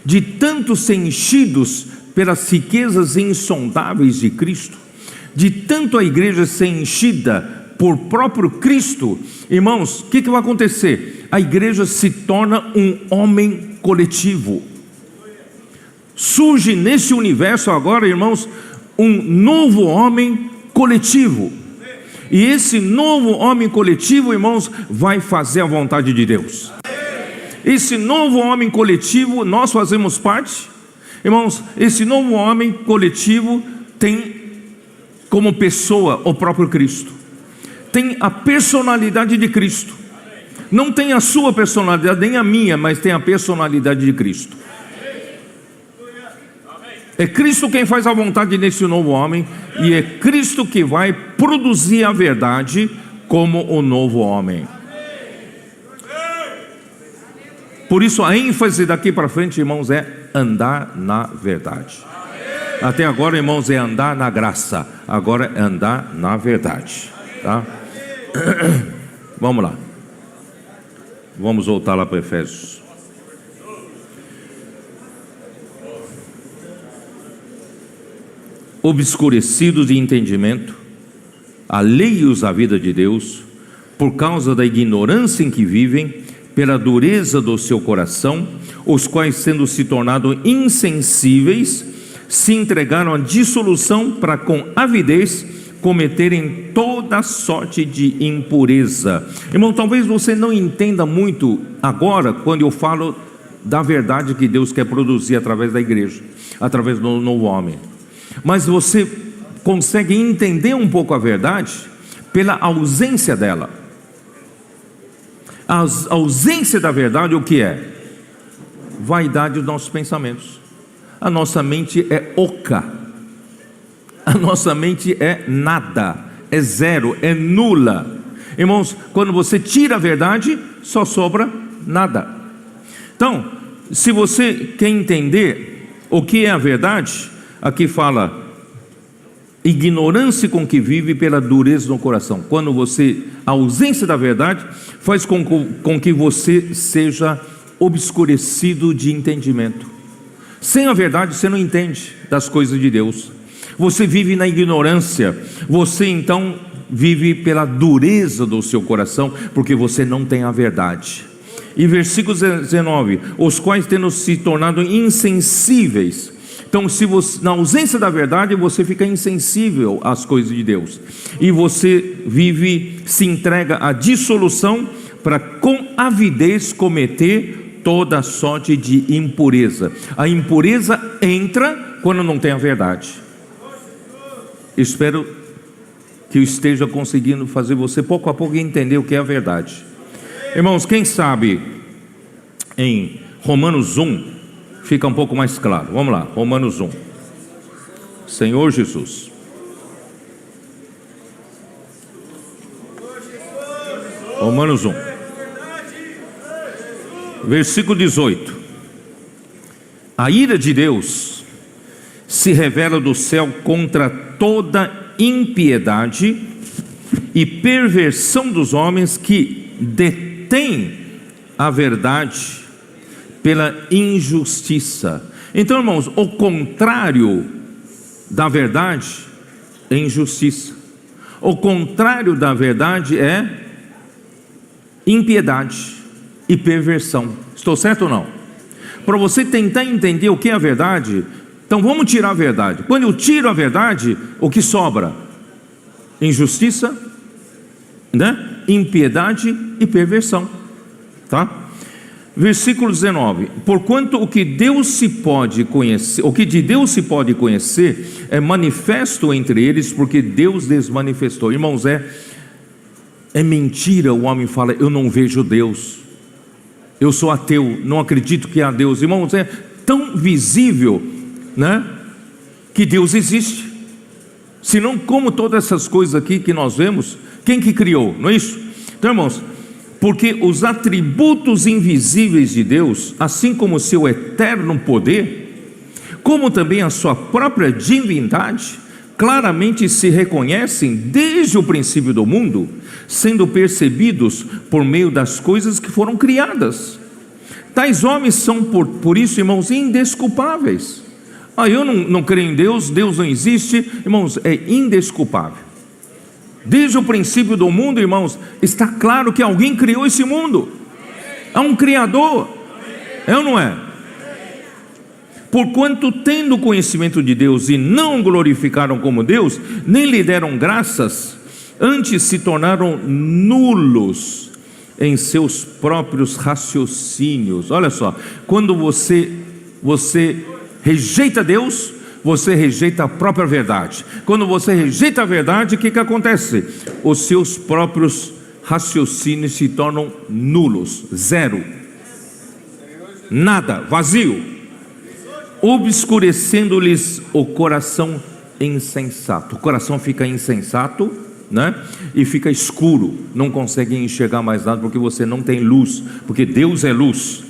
de tanto ser enchidos pelas riquezas insondáveis de Cristo, de tanto a igreja ser enchida por próprio Cristo, irmãos, o que vai acontecer? A igreja se torna um homem coletivo. Surge nesse universo agora, irmãos, um novo homem coletivo. E esse novo homem coletivo, irmãos, vai fazer a vontade de Deus. Esse novo homem coletivo, nós fazemos parte. Irmãos, esse novo homem coletivo tem como pessoa o próprio Cristo. Tem a personalidade de Cristo. Não tem a sua personalidade, nem a minha, mas tem a personalidade de Cristo. É Cristo quem faz a vontade desse novo homem, e é Cristo que vai produzir a verdade como o novo homem. Por isso a ênfase daqui para frente, irmãos, é andar na verdade. Até agora, irmãos, é andar na graça. Agora é andar na verdade, tá? Vamos lá. Vamos voltar lá para Efésios. Obscurecidos de entendimento, alheios à vida de Deus, por causa da ignorância em que vivem, pela dureza do seu coração, os quais, sendo se tornados insensíveis, se entregaram à dissolução para com avidez cometerem toda sorte de impureza. Irmão, talvez você não entenda muito agora quando eu falo da verdade que Deus quer produzir através da igreja, através do novo homem. Mas você consegue entender um pouco a verdade pela ausência dela. A ausência da verdade, o que é? Vaidade dos nossos pensamentos. A nossa mente é oca. A nossa mente é nada, é zero, é nula. Irmãos, quando você tira a verdade, só sobra nada. Então, se você quer entender o que é a verdade, aqui fala, ignorância com que vive pela dureza no coração. Quando a ausência da verdade faz com que você seja obscurecido de entendimento. Sem a verdade você não entende das coisas de Deus. Você vive na ignorância. Você então vive pela dureza do seu coração, porque você não tem a verdade. E versículo 19, os quais tendo se tornado insensíveis. Então, se você, na ausência da verdade, você fica insensível às coisas de Deus, e você vive, se entrega à dissolução, para com avidez cometer toda sorte de impureza. A impureza entra quando não tem a verdade. Espero que eu esteja conseguindo fazer você pouco a pouco entender o que é a verdade. Irmãos, quem sabe em Romanos 1 fica um pouco mais claro. Vamos lá, Romanos 1. Senhor Jesus. Romanos 1, versículo 18. A ira de Deus se revela do céu contra toda impiedade e perversão dos homens que detêm a verdade pela injustiça. Então, irmãos, o contrário da verdade é injustiça. O contrário da verdade é impiedade e perversão. Estou certo ou não? Para você tentar entender o que é a verdade, então vamos tirar a verdade. Quando eu tiro a verdade, o que sobra? Injustiça, né? Impiedade e perversão, tá? Versículo 19. Porquanto o que Deus se pode conhecer, o que de Deus se pode conhecer é manifesto entre eles, porque Deus desmanifestou. Irmãos, é mentira. O homem fala: eu não vejo Deus, eu sou ateu, não acredito que há Deus. Irmãos, é tão visível, né, que Deus existe. Senão, como todas essas coisas aqui que nós vemos, quem que criou? Não é isso? Então, irmãos, porque os atributos invisíveis de Deus, assim como o seu eterno poder, como também a sua própria divindade, claramente se reconhecem desde o princípio do mundo, sendo percebidos por meio das coisas que foram criadas. Tais homens são por isso, irmãos, indesculpáveis. Eu não creio em Deus, Deus não existe. Irmãos, é indesculpável. Desde o princípio do mundo, irmãos, está claro que alguém criou esse mundo. Há um Criador. É ou não é? Porquanto, tendo conhecimento de Deus e não glorificaram como Deus, nem lhe deram graças, antes se tornaram nulos em seus próprios raciocínios. Olha só, quando você rejeita Deus, você rejeita a própria verdade. Quando você rejeita a verdade, o que acontece? Os seus próprios raciocínios se tornam nulos, zero, nada, vazio, obscurecendo-lhes o coração insensato. O coração fica insensato, né? E fica escuro, não consegue enxergar mais nada, porque você não tem luz, porque Deus é luz.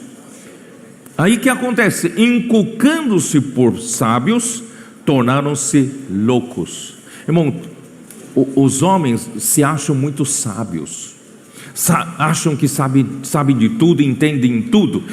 Aí que acontece? Inculcando-se por sábios, tornaram-se loucos. Irmão, os homens se acham muito sábios, acham que sabem de tudo, entendem tudo.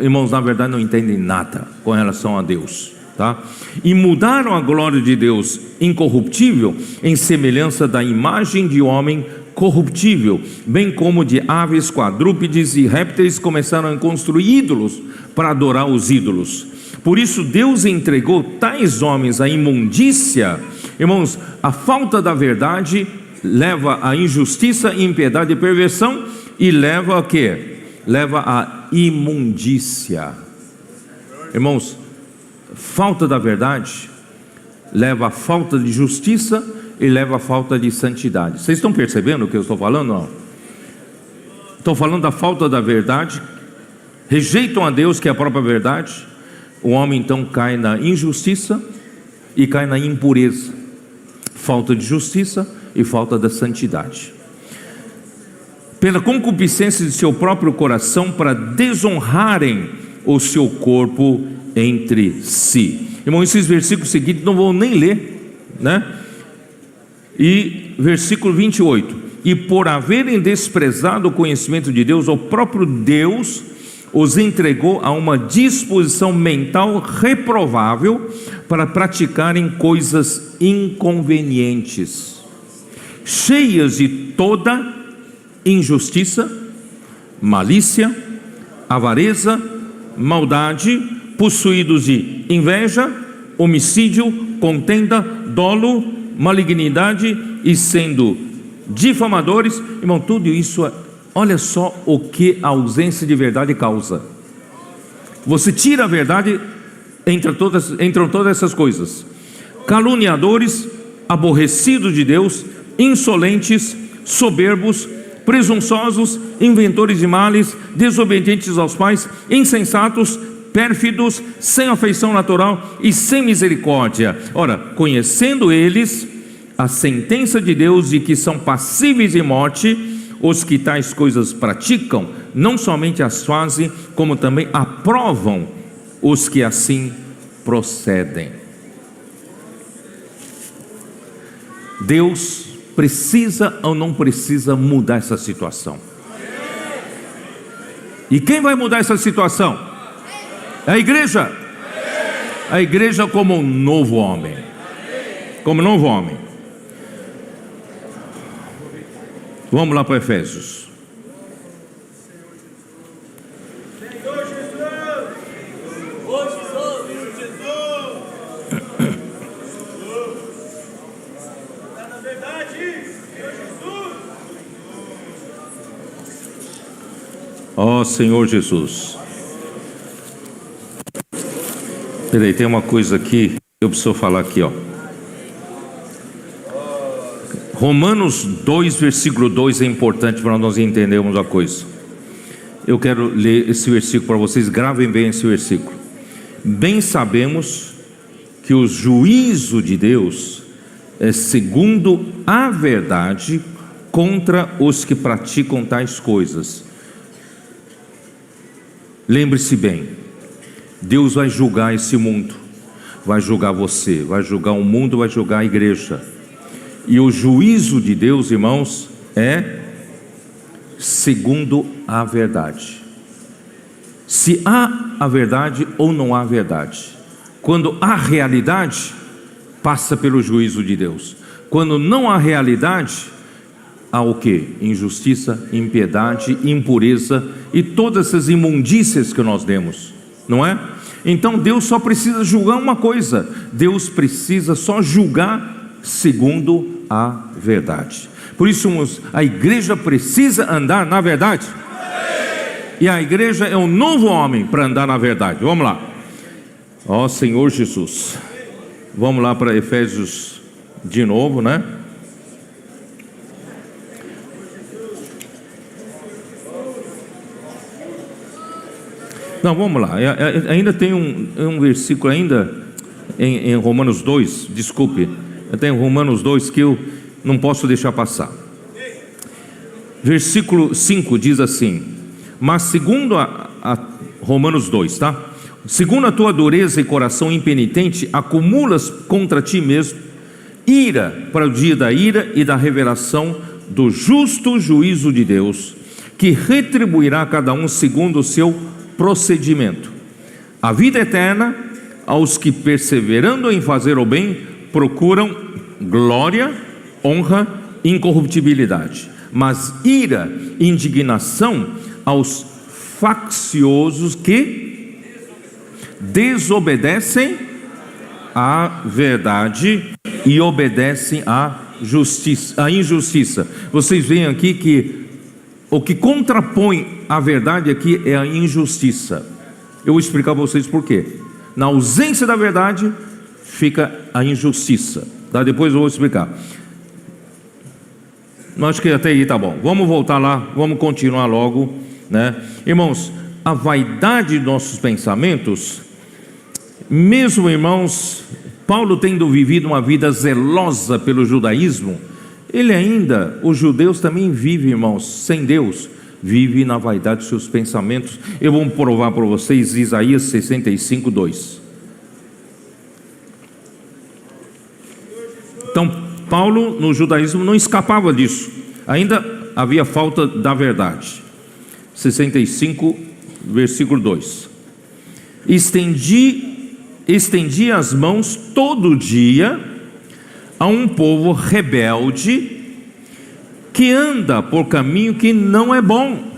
Irmãos, na verdade não entendem nada com relação a Deus, tá? E mudaram a glória de Deus incorruptível em semelhança da imagem de homem corruptível, bem como de aves, quadrúpedes e répteis. Começaram a construir ídolos para adorar os ídolos. Por isso Deus entregou tais homens à imundícia. Irmãos, a falta da verdade leva à injustiça, impiedade e perversão, e leva a quê? Leva à imundícia. Irmãos, falta da verdade leva à falta de justiça e leva à falta de santidade. Vocês estão percebendo o que eu estou falando? Não? Estou falando da falta da verdade. Rejeitam a Deus, que é a própria verdade. O homem então cai na injustiça e cai na impureza, falta de justiça e falta da santidade. Pela concupiscência de seu próprio coração, para desonrarem o seu corpo entre si. Irmão, esses versículos seguintes não vou nem ler, né? E versículo 28: e por haverem desprezado o conhecimento de Deus, o próprio Deus os entregou a uma disposição mental reprovável para praticarem coisas inconvenientes, cheias de toda injustiça, malícia, avareza, maldade, possuídos de inveja, homicídio, contenda, dolo, malignidade, e sendo difamadores. Irmão, tudo isso, olha só o que a ausência de verdade causa. Você tira a verdade, entram todas essas coisas: caluniadores, aborrecidos de Deus, insolentes, soberbos, presunçosos, inventores de males, desobedientes aos pais, insensatos, pérfidos, sem afeição natural e sem misericórdia. Ora, conhecendo eles a sentença de Deus de que são passíveis de morte os que tais coisas praticam, não somente as fazem, como também aprovam os que assim procedem. Deus precisa ou não precisa mudar essa situação? E quem vai mudar essa situação? É a igreja. A igreja como um novo homem. Como novo homem. Vamos lá para Efésios. Ó Senhor Jesus. Peraí, tem uma coisa aqui que eu preciso falar aqui, ó. Romanos 2, versículo 2 é importante para nós entendermos a coisa. Eu quero ler esse versículo para vocês, gravem bem esse versículo. Bem sabemos que o juízo de Deus é segundo a verdade contra os que praticam tais coisas. Lembre-se bem, Deus vai julgar esse mundo, vai julgar você, vai julgar o mundo, vai julgar a igreja. E o juízo de Deus, irmãos, é segundo a verdade. Se há a verdade ou não há verdade. Quando há realidade, passa pelo juízo de Deus. Quando não há realidade, há o que? Injustiça, impiedade, impureza e todas essas imundícias que nós demos, não é? Então Deus só precisa julgar uma coisa: Deus precisa só julgar segundo a verdade. Por isso a igreja precisa andar na verdade. E a igreja é um novo homem para andar na verdade. Vamos lá. Ó Senhor Jesus. Vamos lá para Efésios de novo, né? Não, vamos lá. Ainda tem um versículo ainda em Romanos 2, desculpe. Tem Romanos 2 que eu não posso deixar passar. Versículo 5 diz assim: mas segundo Romanos 2, tá? Segundo a tua dureza e coração impenitente, acumulas contra ti mesmo ira para o dia da ira e da revelação do justo juízo de Deus, que retribuirá a cada um segundo o seu procedimento. A vida eterna aos que, perseverando em fazer o bem, procuram glória, honra, incorruptibilidade. Mas ira, indignação aos facciosos que desobedecem à verdade e obedecem à injustiça. Vocês veem aqui que o que contrapõe a verdade aqui é a injustiça. Eu vou explicar para vocês por quê. Na ausência da verdade fica a injustiça, tá? Depois eu vou explicar. Acho que até aí está bom. Vamos voltar lá, vamos continuar logo, né? Irmãos, a vaidade de nossos pensamentos, mesmo, irmãos, Paulo tendo vivido uma vida zelosa pelo judaísmo, ele ainda, os judeus também vivem, irmãos, sem Deus, vive na vaidade dos seus pensamentos. Eu vou provar para vocês Isaías 65, 2. Então, Paulo no judaísmo não escapava disso, ainda havia falta da verdade. 65, versículo 2: estendi as mãos todo dia a um povo rebelde que anda por caminho que não é bom,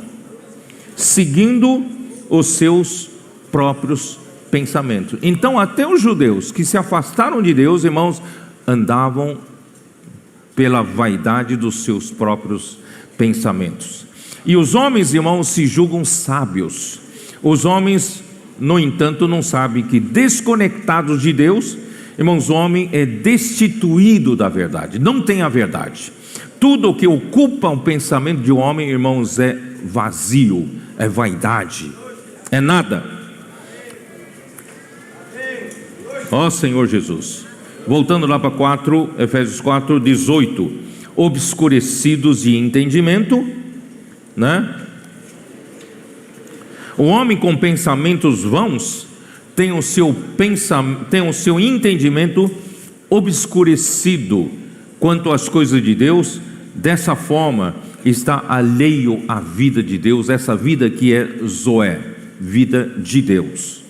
seguindo os seus próprios pensamentos. Então até os judeus que se afastaram de Deus, irmãos, andavam pela vaidade dos seus próprios pensamentos. E os homens, irmãos, se julgam sábios. Os homens, no entanto, não sabem que, desconectados de Deus, irmãos, o homem é destituído da verdade, não tem a verdade. Tudo o que ocupa o pensamento de um homem, irmãos, é vazio, é vaidade, é nada. Ó Senhor Jesus. Voltando lá para Efésios 4, 18. Obscurecidos de entendimento, né? O homem com pensamentos vãos tem o seu entendimento obscurecido quanto às coisas de Deus. Dessa forma está alheio à vida de Deus, essa vida que é Zoé, vida de Deus.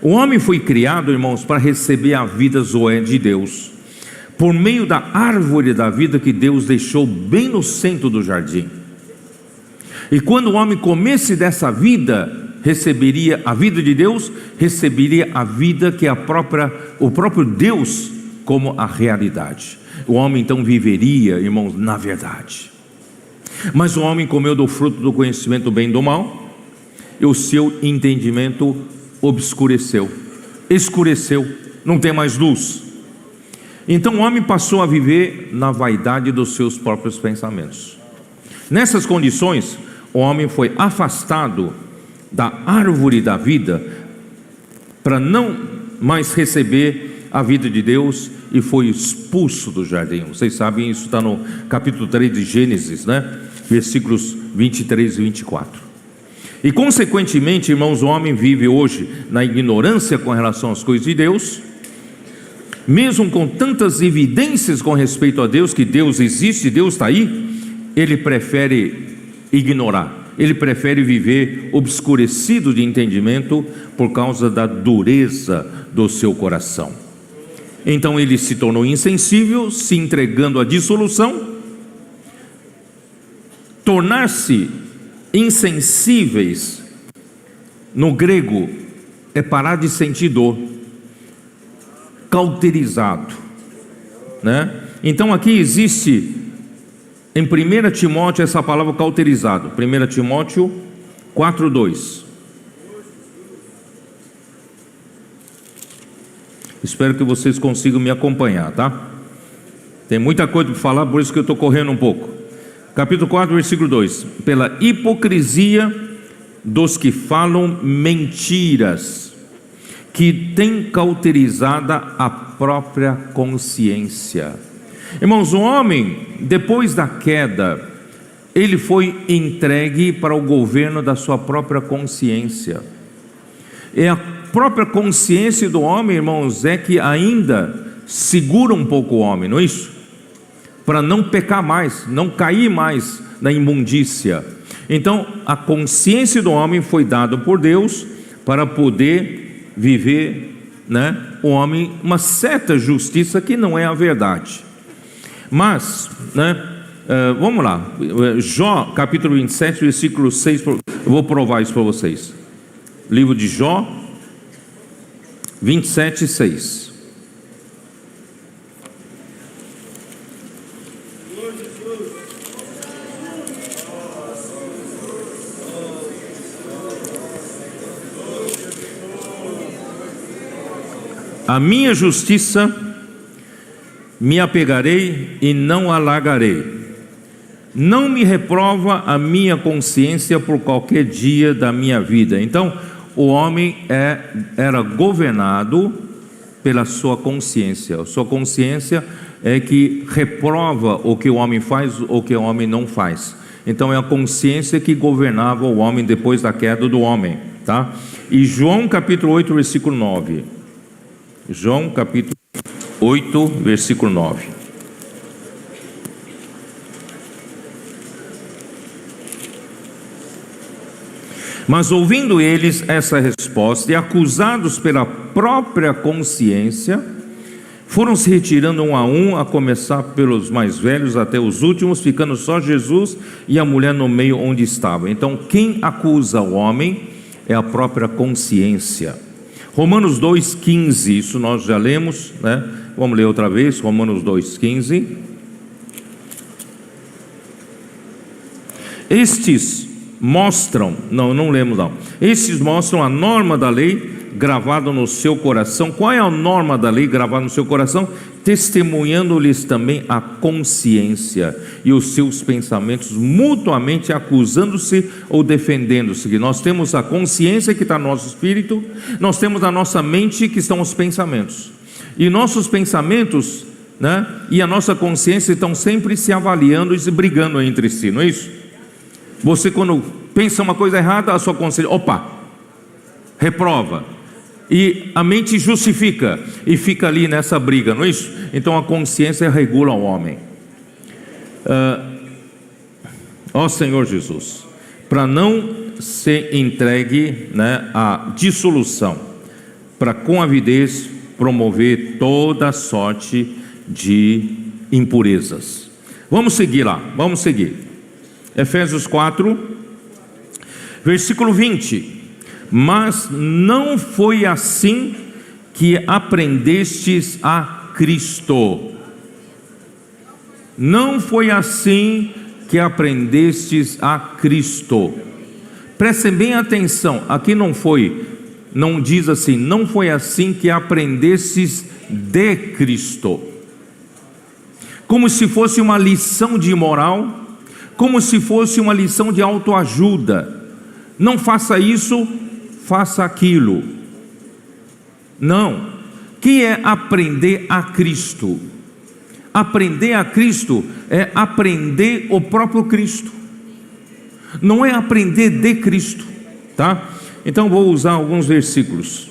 O homem foi criado, irmãos, para receber a vida Zoé de Deus, por meio da árvore da vida que Deus deixou bem no centro do jardim. E quando o homem comesse dessa vida, receberia a vida de Deus, receberia a vida que é o próprio Deus como a realidade. O homem então viveria, irmãos, na verdade. Mas o homem comeu do fruto do conhecimento do bem e do mal, e o seu entendimento escureceu, não tem mais luz. Então o homem passou a viver na vaidade dos seus próprios pensamentos. Nessas condições, o homem foi afastado da árvore da vida para não mais receber a vida de Deus e foi expulso do jardim. Vocês sabem, isso está no capítulo 3 de Gênesis, né? Versículos 23 e 24. E consequentemente, irmãos, o homem vive hoje na ignorância com relação às coisas de Deus, mesmo com tantas evidências com respeito a Deus, que Deus existe, Deus está aí, ele prefere ignorar, ele prefere viver obscurecido de entendimento por causa da dureza do seu coração. Então ele se tornou insensível, se entregando à dissolução. Tornar-se insensíveis, no grego, é parar de sentir dor, cauterizado, né? Então aqui existe em 1 Timóteo essa palavra cauterizado, 1 Timóteo 4:2. Espero que vocês consigam me acompanhar, tá? Tem muita coisa para falar, por isso que eu estou correndo um pouco. Capítulo 4, versículo 2. Pela hipocrisia dos que falam mentiras, que tem cauterizada a própria consciência. Irmãos, o homem, depois da queda, ele foi entregue para o governo da sua própria consciência. É a própria consciência do homem, irmãos, é que ainda segura um pouco o homem, não é isso? Para não pecar mais, não cair mais na imundícia. Então, a consciência do homem foi dada por Deus para poder viver, né, o homem uma certa justiça que não é a verdade. Mas, né, vamos lá, Jó, capítulo 27, versículo 6, eu vou provar isso para vocês. Livro de Jó, 27, 6. A minha justiça me apegarei e não a largarei. Não me reprova a minha consciência por qualquer dia da minha vida. Então, o homem era governado pela sua consciência. A sua consciência é que reprova o que o homem faz ou o que o homem não faz. Então, é a consciência que governava o homem depois da queda do homem, tá? E João capítulo 8, versículo 9. João capítulo 8, versículo 9. Mas ouvindo eles essa resposta e acusados pela própria consciência, foram se retirando um, a começar pelos mais velhos até os últimos, ficando só Jesus e a mulher no meio onde estavam. Então quem acusa o homem é a própria consciência. Romanos 2,15, isso nós já lemos, né? Vamos ler outra vez, Romanos 2,15. Estes mostram, não lemos não. Estes mostram a norma da lei gravada no seu coração. Qual é a norma da lei gravada no seu coração? Testemunhando-lhes também a consciência e os seus pensamentos, mutuamente acusando-se ou defendendo-se. Nós temos a consciência que está no nosso espírito, nós temos a nossa mente que estão os pensamentos. E nossos pensamentos, né, e a nossa consciência estão sempre se avaliando e se brigando entre si, não é isso? Você, quando pensa uma coisa errada, a sua consciência, opa, reprova. E a mente justifica e fica ali nessa briga, não é isso? Então a consciência regula o homem. Ó Senhor Jesus, para não ser entregue, né, à dissolução, para com avidez promover toda sorte de impurezas. Vamos seguir lá, vamos seguir. Efésios 4, versículo 20. Mas não foi assim que aprendestes a Cristo. Não foi assim que aprendestes a Cristo. Prestem bem atenção, aqui não diz assim, não foi assim que aprendestes de Cristo. Como se fosse uma lição de moral, como se fosse uma lição de autoajuda. Não faça isso, faça aquilo. Não. Que é aprender a Cristo? Aprender a Cristo é aprender o próprio Cristo. Não é aprender de Cristo, tá? Então vou usar alguns versículos.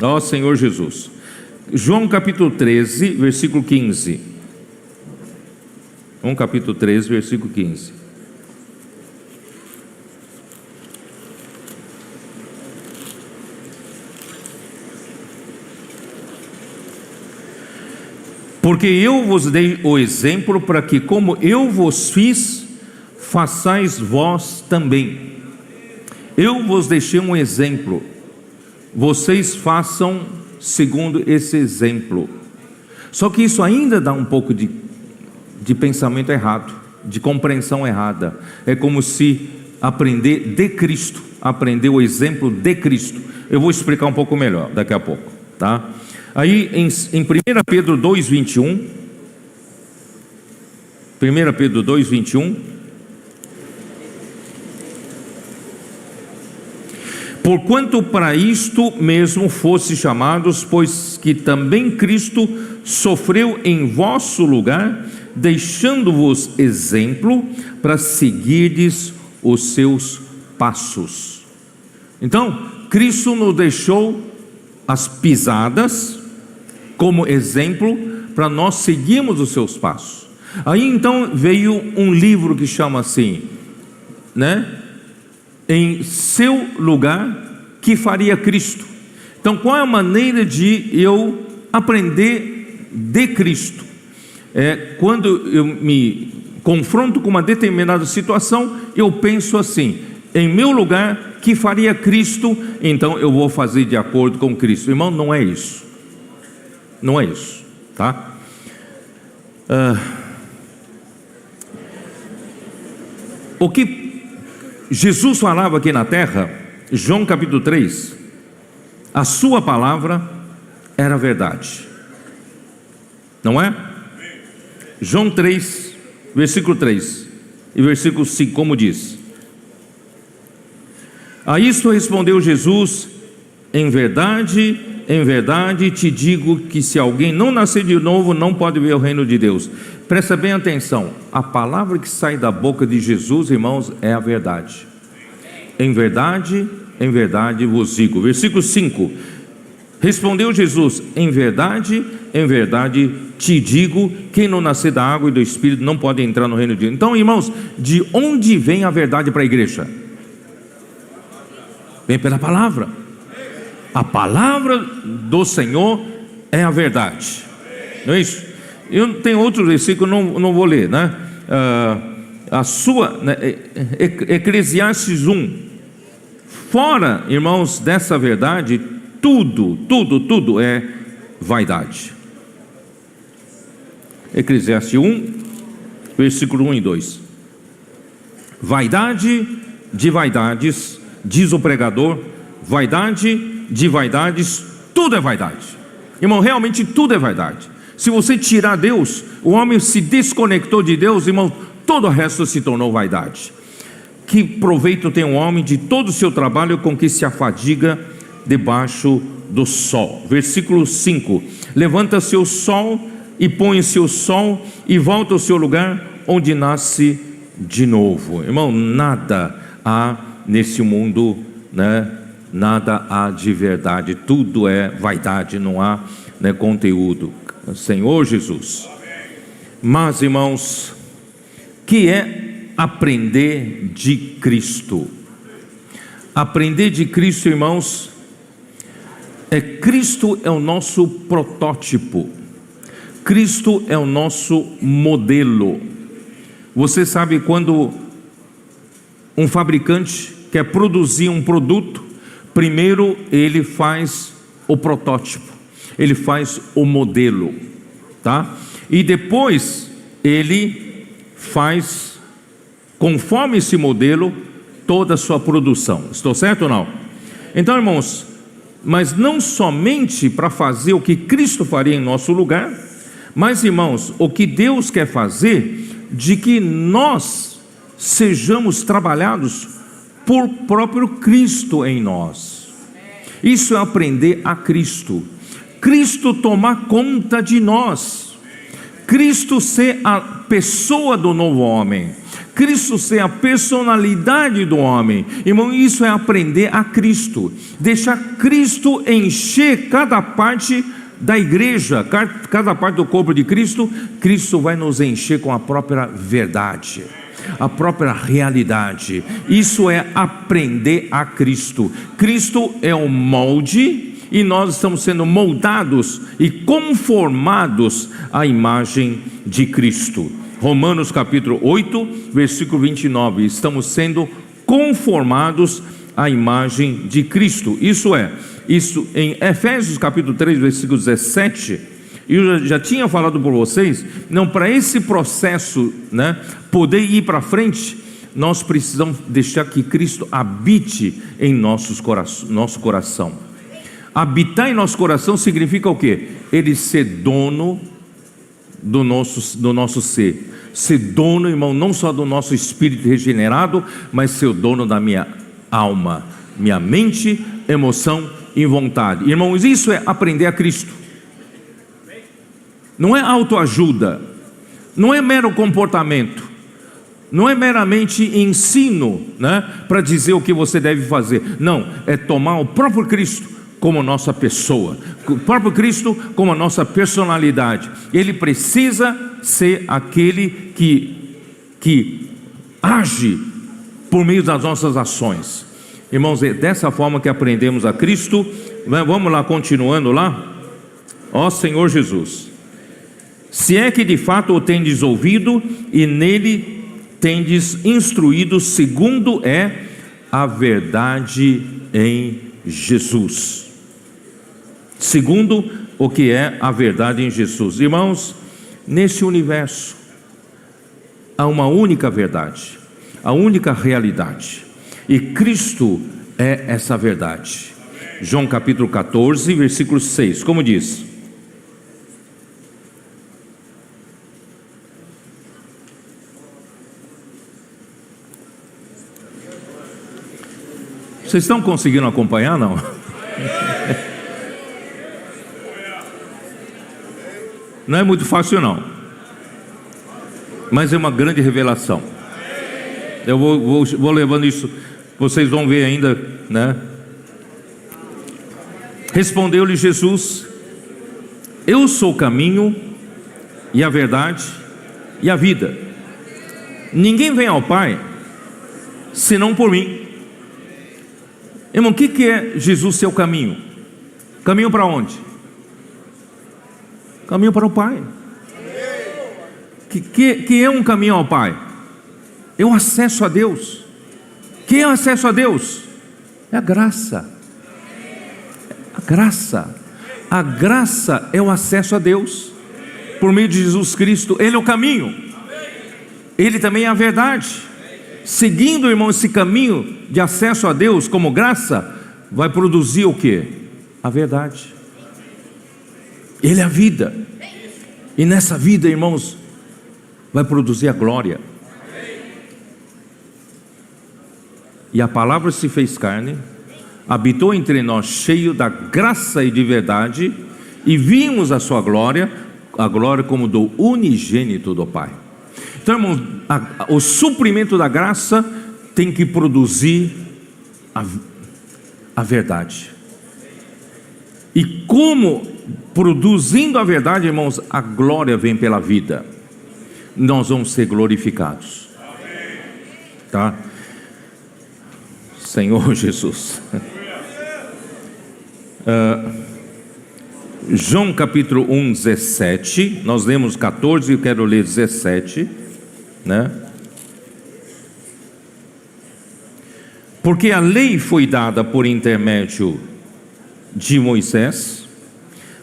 Ó Senhor Jesus. João capítulo 13, versículo 15. João capítulo 13, versículo 15. Porque eu vos dei o exemplo para que, como eu vos fiz, façais vós também. Eu vos deixei um exemplo, vocês façam segundo esse exemplo. Só que isso ainda dá um pouco de pensamento errado, de compreensão errada. É como se aprender de Cristo, aprender o exemplo de Cristo. Eu vou explicar um pouco melhor daqui a pouco, tá? Aí em 1 Pedro 2,21, 1 Pedro 2,21, porquanto para isto mesmo fosse chamados, pois que também Cristo sofreu em vosso lugar, deixando-vos exemplo para seguirdes os seus passos. Então, Cristo nos deixou as pisadas como exemplo para nós seguirmos os seus passos. Aí então veio um livro que chama assim, né? Em seu lugar, que faria Cristo? Então qual é a maneira de eu aprender de Cristo? Quando eu me confronto com uma determinada situação, eu penso assim, em meu lugar, que faria Cristo? Então eu vou fazer de acordo com Cristo. Irmão, não é isso. Não é isso, tá? O que Jesus falava aqui na terra, João capítulo 3, a sua palavra era verdade, não é? João 3, versículo 3 e versículo 5, como diz: a isto respondeu Jesus, em verdade te digo que se alguém não nascer de novo, não pode ver o reino de Deus. Presta bem atenção, a palavra que sai da boca de Jesus, irmãos, é a verdade. Em verdade vos digo. Versículo 5, respondeu Jesus, em verdade te digo, quem não nascer da água e do Espírito não pode entrar no reino de Deus. Então, irmãos, de onde vem a verdade para a igreja? Vem pela palavra. A palavra do Senhor é a verdade, não é isso? Eu tenho outro versículo, não vou ler, né? Eclesiastes 1. Fora, irmãos, dessa verdade, tudo é vaidade. Eclesiastes 1, versículo 1 e 2. Vaidade de vaidades, diz o pregador, vaidade de vaidades, tudo é vaidade. Irmão, realmente tudo é vaidade. Se você tirar Deus, o homem se desconectou de Deus, irmão, todo o resto se tornou vaidade. Que proveito tem um homem de todo o seu trabalho com que se afadiga debaixo do sol? Versículo 5: levanta-se o sol e põe-se o sol e volta ao seu lugar, onde nasce de novo. Irmão, nada há nesse mundo, né? Nada há de verdade, tudo é vaidade, não há, né, conteúdo. Senhor Jesus. Mas, irmãos, que é aprender de Cristo? Aprender de Cristo, irmãos, Cristo é o nosso protótipo, Cristo é o nosso modelo. Você sabe, quando um fabricante quer produzir um produto, primeiro ele faz o protótipo, ele faz o modelo, tá? E depois ele faz, conforme esse modelo, toda a sua produção. Estou certo ou não? Então, irmãos, mas não somente para fazer o que Cristo faria em nosso lugar, mas, irmãos, o que Deus quer fazer, de que nós sejamos trabalhados por próprio Cristo em nós. Isso é aprender a Cristo. Cristo tomar conta de nós, Cristo ser a pessoa do novo homem, Cristo ser a personalidade do homem. Irmão, isso é aprender a Cristo, deixar Cristo encher cada parte da igreja, cada parte do corpo de Cristo. Cristo vai nos encher com a própria verdade, a própria realidade. Isso é aprender a Cristo. Cristo é o molde, e nós estamos sendo moldados e conformados à imagem de Cristo. Romanos capítulo 8, versículo 29. Estamos sendo conformados à imagem de Cristo. Isso em Efésios capítulo 3, versículo 17. Eu já tinha falado por vocês, não, para esse processo, né, poder ir para frente, nós precisamos deixar que Cristo habite em nosso coração. Habitar em nosso coração significa o quê? Ele ser dono do nosso ser. Ser dono, irmão, não só do nosso espírito regenerado, mas ser o dono da minha alma, minha mente, emoção e vontade. Irmãos, isso é aprender a Cristo. Não é autoajuda, não é mero comportamento, não é meramente ensino, né, para dizer o que você deve fazer. Não, é tomar o próprio Cristo como nossa pessoa, o próprio Cristo como a nossa personalidade. Ele precisa ser aquele que age por meio das nossas ações. Irmãos, é dessa forma que aprendemos a Cristo. Vamos lá, continuando lá. Ó Senhor Jesus, se é que de fato o tendes ouvido e nele tendes instruído, segundo é a verdade em Jesus. Segundo o que é a verdade em Jesus. Irmãos, nesse universo há uma única verdade, a única realidade, e Cristo é essa verdade. João capítulo 14, versículo 6, como diz? Vocês estão conseguindo acompanhar, não? Não é muito fácil não, mas é uma grande revelação. Eu vou levando isso, vocês vão ver ainda, né? Respondeu-lhe Jesus: eu sou o caminho e a verdade e a vida. Ninguém vem ao Pai senão por mim. Irmão, o que é Jesus ser o caminho? Caminho para onde? Caminho para o Pai. Que é um caminho ao Pai? É o acesso a Deus. Que é o acesso a Deus? É a graça. Graça. A graça é o acesso a Deus por meio de Jesus Cristo. Ele é o caminho, Ele também é a verdade. Seguindo, irmão, esse caminho de acesso a Deus como graça, vai produzir o que? A verdade. Ele é a vida, e nessa vida, irmãos, vai produzir a glória. E a palavra se fez carne, habitou entre nós, cheio da graça e de verdade, e vimos a sua glória, a glória como do unigênito do Pai. Então, irmãos, o suprimento da graça tem que produzir a verdade. E como produzindo a verdade, irmãos, a glória vem pela vida, nós vamos ser glorificados, tá? Senhor Jesus. João capítulo 1, 17. Nós lemos 14, eu quero ler 17, né? Porque a lei foi dada por intermédio de Moisés,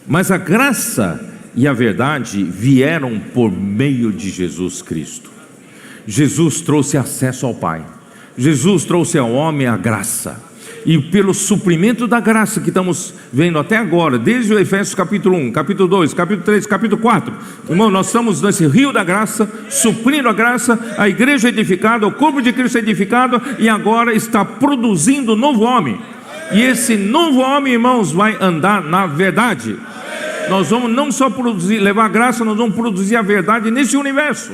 mas a graça e a verdade vieram por meio de Jesus Cristo. Jesus trouxe acesso ao Pai. Jesus trouxe ao homem a graça, e pelo suprimento da graça que estamos vendo até agora, desde o Efésios capítulo 1, capítulo 2, capítulo 3, capítulo 4, irmão, nós estamos nesse rio da graça, suprindo a graça, a igreja edificada, o corpo de Cristo edificado, e agora está produzindo um novo homem, e esse novo homem, irmãos, vai andar na verdade. Nós vamos não só produzir, levar a graça, nós vamos produzir a verdade nesse universo.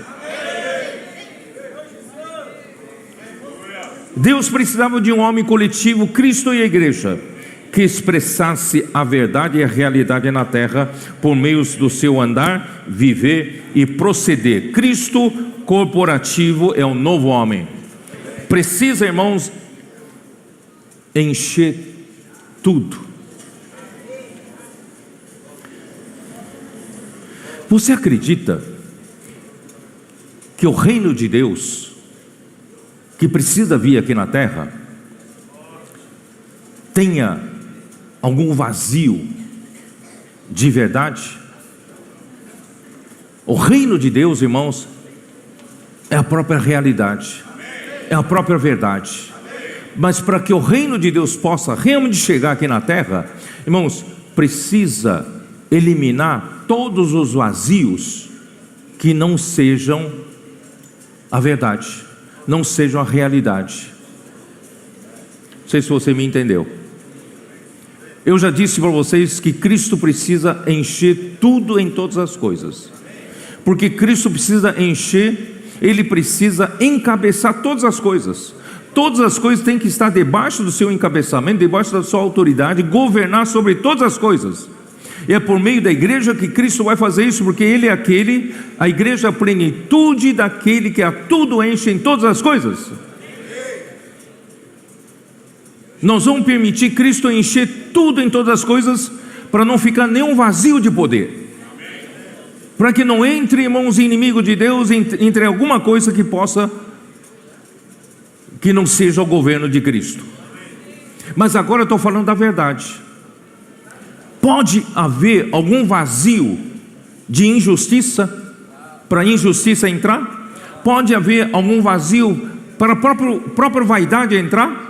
Deus precisava de um homem coletivo, Cristo e a igreja, que expressasse a verdade e a realidade na terra, por meio do seu andar, viver e proceder. Cristo corporativo é o novo homem. Precisa, irmãos, encher tudo. Você acredita que o reino de Deus, que precisa vir aqui na terra, tenha algum vazio de verdade? O reino de Deus, irmãos, é a própria realidade, é a própria verdade. Mas para que o reino de Deus possa realmente chegar aqui na terra, irmãos, precisa eliminar todos os vazios que não sejam a verdade, não sejam a realidade. Não sei se você me entendeu. Eu já disse para vocês que Cristo precisa encher tudo em todas as coisas, porque Cristo precisa encher, Ele precisa encabeçar todas as coisas. Todas as coisas têm que estar debaixo do seu encabeçamento, debaixo da sua autoridade, governar sobre todas as coisas. E é por meio da igreja que Cristo vai fazer isso, porque Ele é aquele, a igreja é a plenitude daquele que a tudo enche em todas as coisas. Nós vamos permitir Cristo encher tudo em todas as coisas, para não ficar nenhum vazio de poder, para que não entre, irmãos, inimigo de Deus, entre alguma coisa que não seja o governo de Cristo. Mas agora eu estou falando da verdade. Pode haver algum vazio de injustiça, para a injustiça entrar? Pode haver algum vazio para a própria vaidade entrar?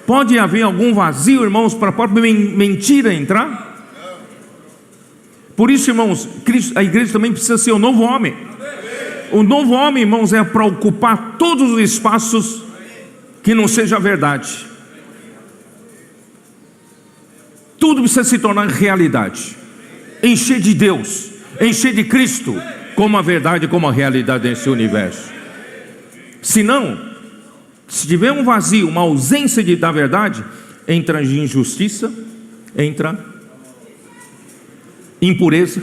Pode haver algum vazio, irmãos, para a própria mentira entrar? Por isso, irmãos, a igreja também precisa ser o novo homem. O novo homem, irmãos, é para ocupar todos os espaços que não seja a verdade. Tudo precisa se tornar realidade, encher de Deus, encher de Cristo, como a verdade, como a realidade nesse universo. Senão, se tiver um vazio, uma ausência da verdade, entra injustiça, entra impureza.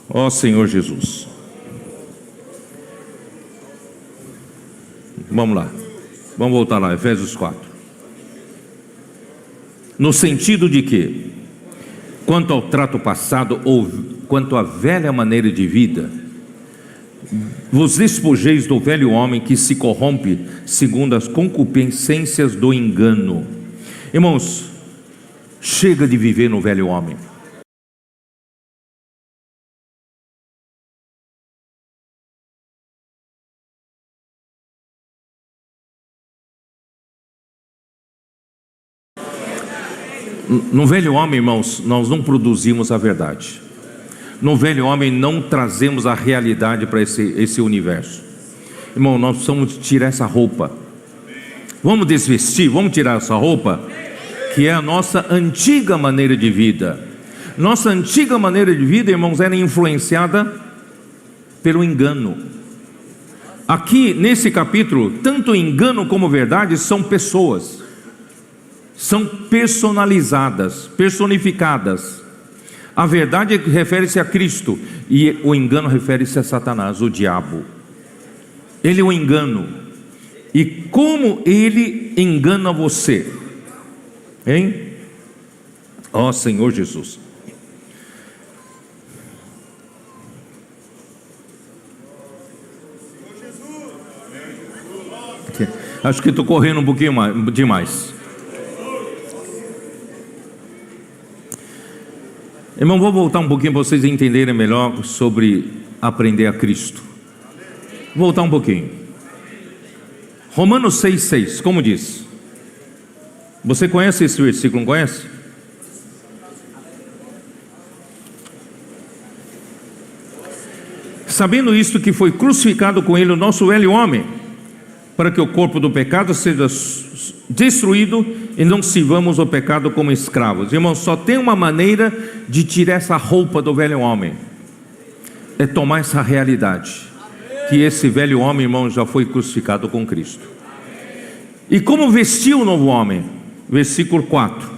Ó Senhor Jesus. Vamos lá, vamos voltar lá, Efésios 4. No sentido de que, quanto ao trato passado, ou quanto à velha maneira de vida, vos despojeis do velho homem que se corrompe segundo as concupiscências do engano, Irmãos, chega de viver no velho homem. No velho homem, irmãos, nós não produzimos a verdade. No velho homem não trazemos a realidade para esse universo. Irmão, nós precisamos tirar essa roupa. Vamos desvestir, vamos tirar essa roupa, que é a nossa antiga maneira de vida. Nossa antiga maneira de vida, irmãos, era influenciada pelo engano. Aqui nesse capítulo, tanto engano como verdade são pessoas. São personalizadas, personificadas. A verdade refere-se a Cristo e o engano refere-se a Satanás, o diabo. Ele é o engano. E como ele engana você? Hein? Ó Senhor Jesus. Acho que estou correndo um pouquinho demais. Irmão, vou voltar um pouquinho para vocês entenderem melhor sobre aprender a Cristo. Vou voltar um pouquinho. Romanos 6,6, como diz? Você conhece esse versículo, não conhece? Sabendo isto, que foi crucificado com ele o nosso velho homem, para que o corpo do pecado seja destruído e não sirvamos o pecado como escravos. Irmãos, só tem uma maneira de tirar essa roupa do velho homem, é tomar essa realidade, que esse velho homem, irmão, já foi crucificado com Cristo. E como vestir o novo homem? Versículo 4: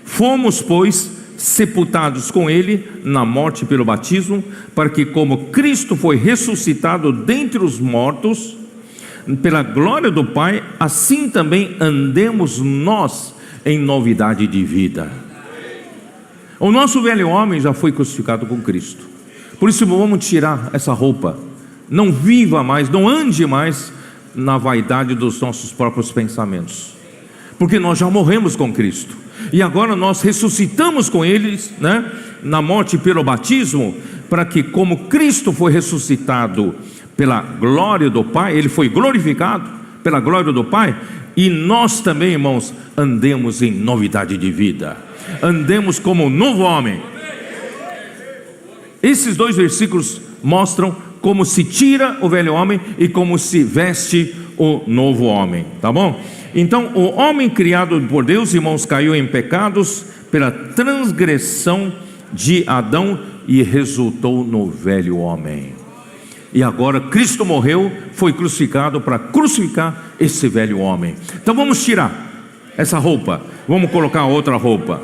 fomos, pois, sepultados com ele na morte pelo batismo, para que como Cristo foi ressuscitado dentre os mortos pela glória do Pai, assim também andemos nós em novidade de vida. O nosso velho homem já foi crucificado com Cristo. Por isso vamos tirar essa roupa. Não viva mais, não ande mais na vaidade dos nossos próprios pensamentos, porque nós já morremos com Cristo e agora nós ressuscitamos com Ele, né, na morte pelo batismo, para que como Cristo foi ressuscitado pela glória do Pai, Ele foi glorificado pela glória do Pai, e nós também, irmãos, andemos em novidade de vida, andemos como um novo homem. Esses dois versículos mostram como se tira o velho homem e como se veste o novo homem, tá bom? Então, o homem criado por Deus, irmãos, caiu em pecados pela transgressão de Adão e resultou no velho homem. E agora Cristo morreu, foi crucificado para crucificar esse velho homem. Então vamos tirar essa roupa, vamos colocar outra roupa.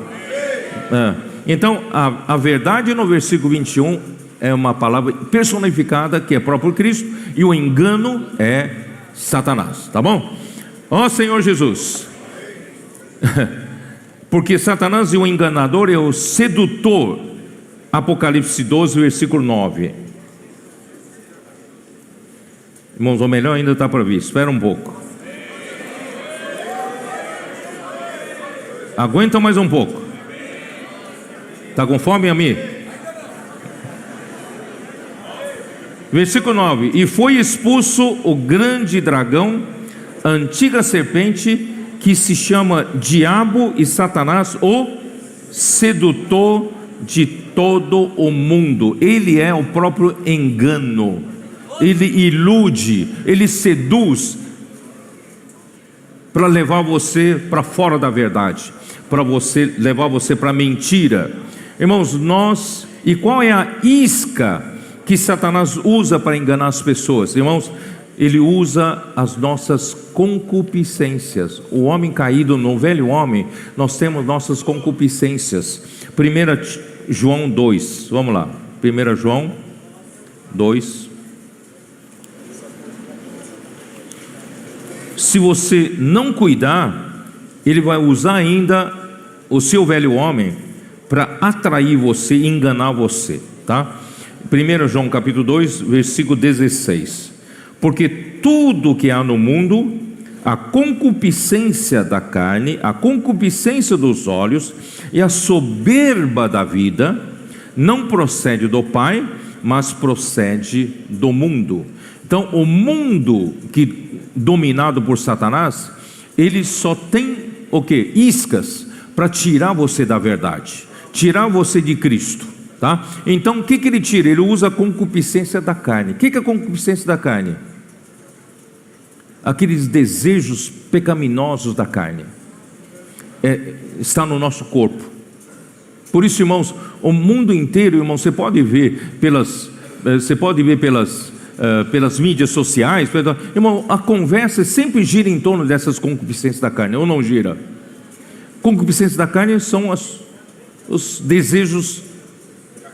Então a verdade no versículo 21 é uma palavra personificada, que é próprio Cristo, e o engano é Satanás, tá bom? Ó Senhor Jesus. Porque Satanás é o enganador, é o sedutor. Apocalipse 12, versículo 9. Irmãos, o melhor ainda está para vir, espera um pouco. Aguenta mais um pouco. Está com fome, amigo? Versículo 9: e foi expulso o grande dragão, a antiga serpente, que se chama Diabo e Satanás, o sedutor de todo o mundo. Ele é o próprio engano. Ele ilude, ele seduz para levar você para fora da verdade, para levar você para a mentira. Irmãos, e qual é a isca que Satanás usa para enganar as pessoas? Irmãos, ele usa as nossas concupiscências. O homem caído, no velho homem, nós temos nossas concupiscências. 1 João 2, vamos lá, 1 João 2. Se você não cuidar, ele vai usar ainda o seu velho homem para atrair você e enganar você, tá? 1 João capítulo 2, versículo 16: porque tudo que há no mundo, a concupiscência da carne, a concupiscência dos olhos e a soberba da vida não procede do Pai, mas procede do mundo. Então, o mundo dominado por Satanás, ele só tem o quê? Iscas para tirar você da verdade, tirar você de Cristo, tá? Então, o que ele tira? Ele usa a concupiscência da carne. O que é a concupiscência da carne? Aqueles desejos pecaminosos da carne, está no nosso corpo. Por isso, irmãos, o mundo inteiro, irmãos, você pode ver pelas mídias sociais, irmão, a conversa sempre gira em torno dessas concupiscências da carne, ou não gira? Concupiscências da carne são os desejos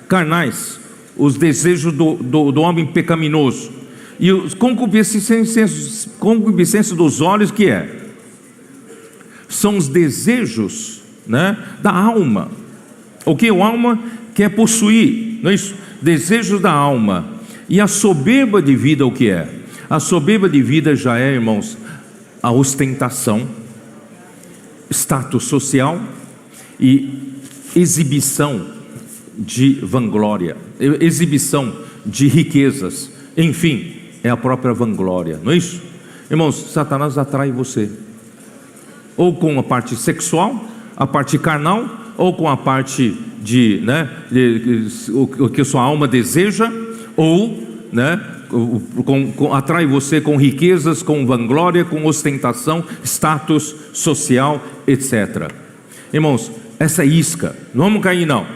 carnais, os desejos do homem pecaminoso. E os concupiscências dos olhos, que são os desejos, né, da alma. O que a alma quer possuir, não é isso? Desejos da alma. E a soberba de vida, o que é? A soberba de vida já é, irmãos, a ostentação, status social e exibição de vanglória, exibição de riquezas, enfim, é a própria vanglória, não é isso? Irmãos, Satanás atrai você, ou com a parte sexual, a parte carnal, ou com a parte o que a sua alma deseja, ou, atrai você com riquezas, com vanglória, com ostentação, status social, etc. Irmãos, essa isca, não vamos cair não.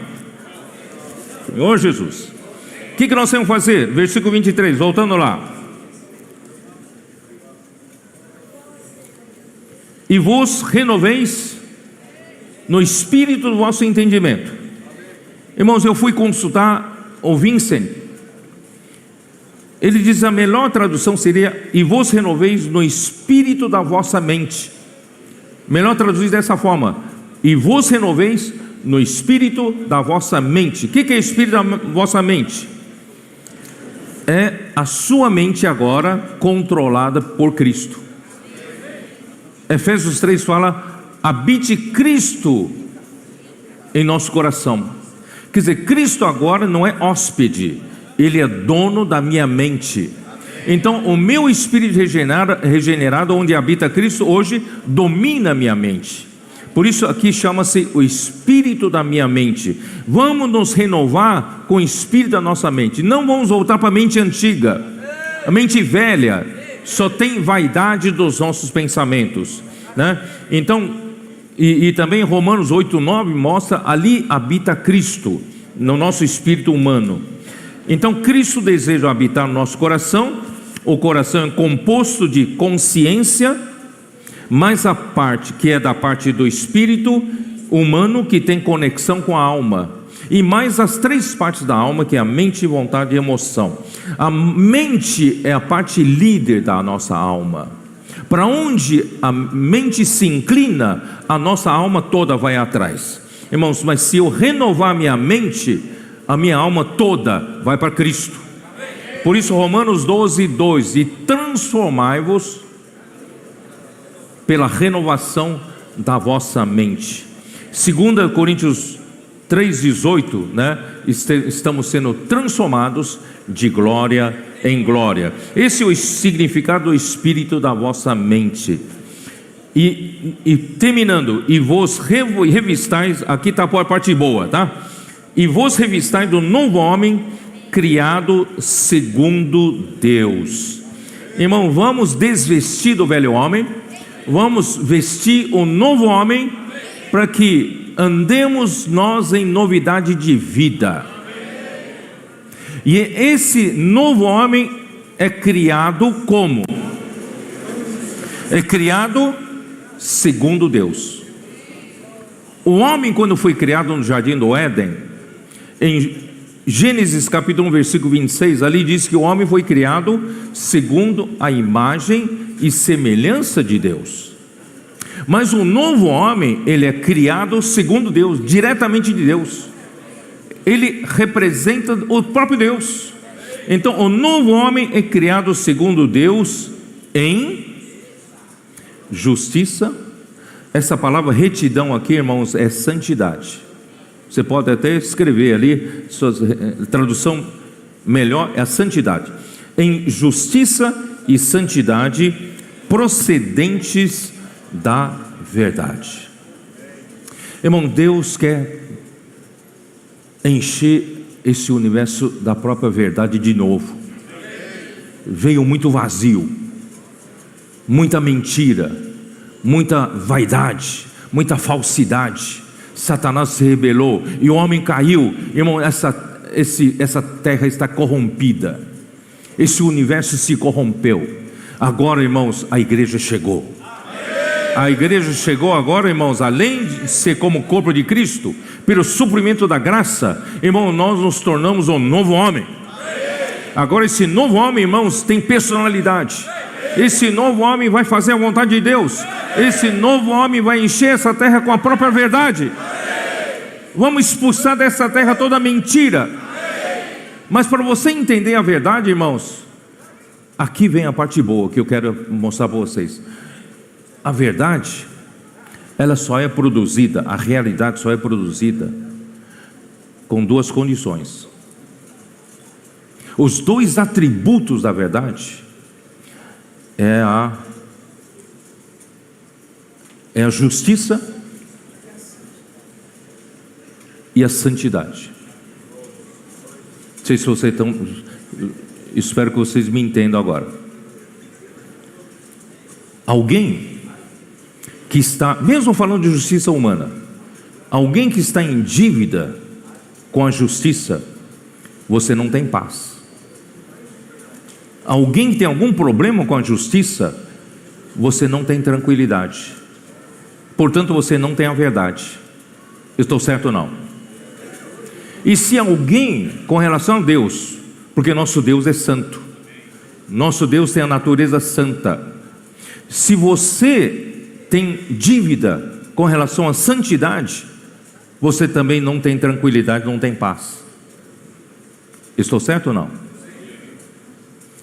Senhor Jesus, o que nós temos que fazer? Versículo 23, voltando lá. E vos renoveis no espírito do vosso entendimento. Irmãos, eu fui consultar o Vincent. Ele diz, a melhor tradução seria, e vos renoveis no espírito da vossa mente. Melhor traduzir dessa forma, e vos renoveis no espírito da vossa mente. O que é espírito da vossa mente? É a sua mente agora controlada por Cristo. Efésios 3 fala, habite Cristo em nosso coração. Quer dizer, Cristo agora não é hóspede, Ele é dono da minha mente. Então o meu espírito regenerado, onde habita Cristo, hoje domina a minha mente. Por isso aqui chama-se o espírito da minha mente. Vamos nos renovar com o espírito da nossa mente. Não vamos voltar para a mente antiga. A mente velha só tem vaidade dos nossos pensamentos, né? Então, e também Romanos 8:9 mostra, ali habita Cristo, no nosso espírito humano. Então Cristo deseja habitar no nosso coração. O coração é composto de consciência, mais a parte que é da parte do espírito humano, que tem conexão com a alma, e mais as três partes da alma, que é a mente, vontade e emoção. A mente é a parte líder da nossa alma. Para onde a mente se inclina, a nossa alma toda vai atrás. Irmãos, mas se eu renovar minha mente, a minha alma toda vai para Cristo. Por isso Romanos 12:2, e transformai-vos pela renovação da vossa mente. 2 Coríntios 3:18, né? Estamos sendo transformados de glória em glória. Esse é o significado do espírito da vossa mente. E terminando, e vos revistais, aqui está a parte boa, tá? E vos revistais do novo homem, criado segundo Deus. Irmão, vamos desvestir do velho homem, vamos vestir o novo homem, para que andemos nós em novidade de vida. E esse novo homem é criado como? É criado segundo Deus. O homem, quando foi criado no jardim do Éden, em Gênesis capítulo 1 versículo 26, ali diz que o homem foi criado segundo a imagem e semelhança de Deus. Mas o novo homem, ele é criado segundo Deus, diretamente de Deus. Ele representa o próprio Deus. Então o novo homem é criado segundo Deus em justiça. Essa palavra retidão aqui, irmãos, é santidade. Você pode até escrever ali, sua tradução melhor é a santidade. Em justiça e santidade procedentes da verdade. Irmão, Deus quer encher esse universo da própria verdade de novo. Veio muito vazio, muita mentira, muita vaidade, muita falsidade. Satanás se rebelou e o homem caiu. Irmão, essa terra está corrompida, esse universo se corrompeu. Agora, irmãos, a igreja chegou. A igreja chegou agora, irmãos, além de ser como corpo de Cristo, pelo suprimento da graça, irmão, nós nos tornamos um novo homem. Agora esse novo homem, irmãos, tem personalidade. Esse novo homem vai fazer a vontade de Deus. Esse novo homem vai encher essa terra com a própria verdade. Vamos expulsar dessa terra toda mentira. Mas para você entender a verdade, irmãos, aqui vem a parte boa que eu quero mostrar para vocês. A verdade, ela só é produzida, a realidade só é produzida com duas condições. Os dois atributos da verdade é a justiça e a santidade. Não sei se vocês estão... Espero que vocês me entendam agora. Alguém que está, mesmo falando de justiça humana, alguém que está em dívida com a justiça, você não tem paz. Alguém que tem algum problema com a justiça, você não tem tranquilidade. Portanto, você não tem a verdade. Estou certo ou não? E se alguém, com relação a Deus, porque nosso Deus é santo, nosso Deus tem a natureza santa. Se você tem dívida com relação à santidade, você também não tem tranquilidade, não tem paz. Estou certo ou não?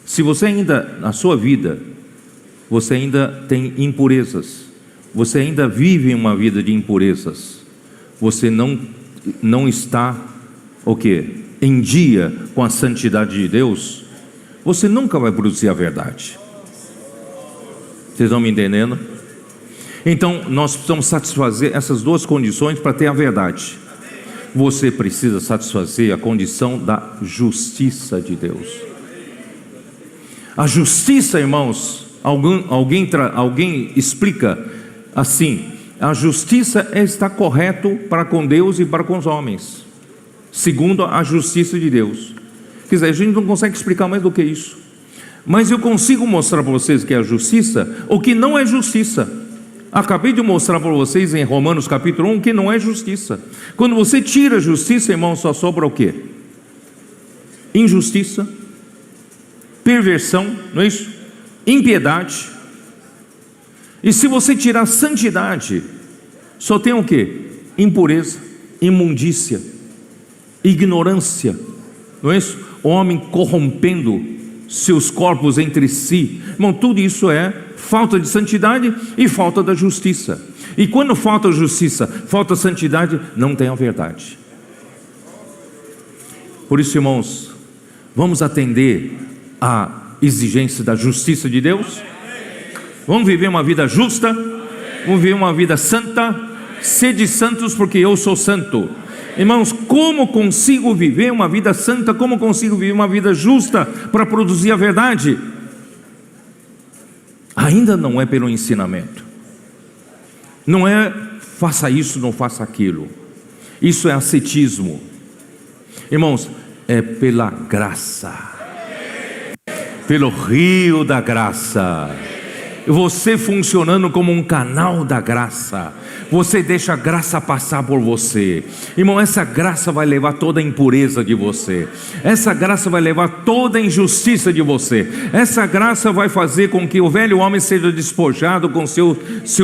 Se você ainda, na sua vida, você ainda tem impurezas, você ainda vive uma vida de impurezas, você não está, o quê? Em dia com a santidade de Deus, você nunca vai produzir a verdade. Vocês estão me entendendo? Então, nós precisamos satisfazer essas duas condições para ter a verdade. Você precisa satisfazer a condição da justiça de Deus. A justiça, irmãos, alguém explica assim: a justiça é estar correto para com Deus e para com os homens, segundo a justiça de Deus. Quer dizer, a gente não consegue explicar mais do que isso, mas eu consigo mostrar para vocês que é a justiça, o que não é justiça. Acabei de mostrar para vocês em Romanos capítulo 1 que não é justiça. Quando você tira a justiça, irmão, só sobra o quê? Injustiça, perversão, não é isso? Impiedade. E se você tirar a santidade, só tem o quê? Impureza, imundícia, ignorância, não é isso? O homem corrompendo seus corpos entre si. Irmão, tudo isso é falta de santidade e falta da justiça. E quando falta justiça, falta santidade, não tem a verdade. Por isso, irmãos, vamos atender a exigência da justiça de Deus. Vamos viver uma vida justa. Vamos viver uma vida santa. Sede santos porque eu sou santo. Irmãos, como consigo viver uma vida santa? Como consigo viver uma vida justa para produzir a verdade? Ainda não é pelo ensinamento. Não é faça isso, não faça aquilo. Isso é ascetismo. Irmãos, é pela graça, pelo rio da graça. Você funcionando como um canal da graça, você deixa a graça passar por você. Irmão, essa graça vai levar toda a impureza de você. Essa graça vai levar toda a injustiça de você. Essa graça vai fazer com que o velho homem seja despojado com seu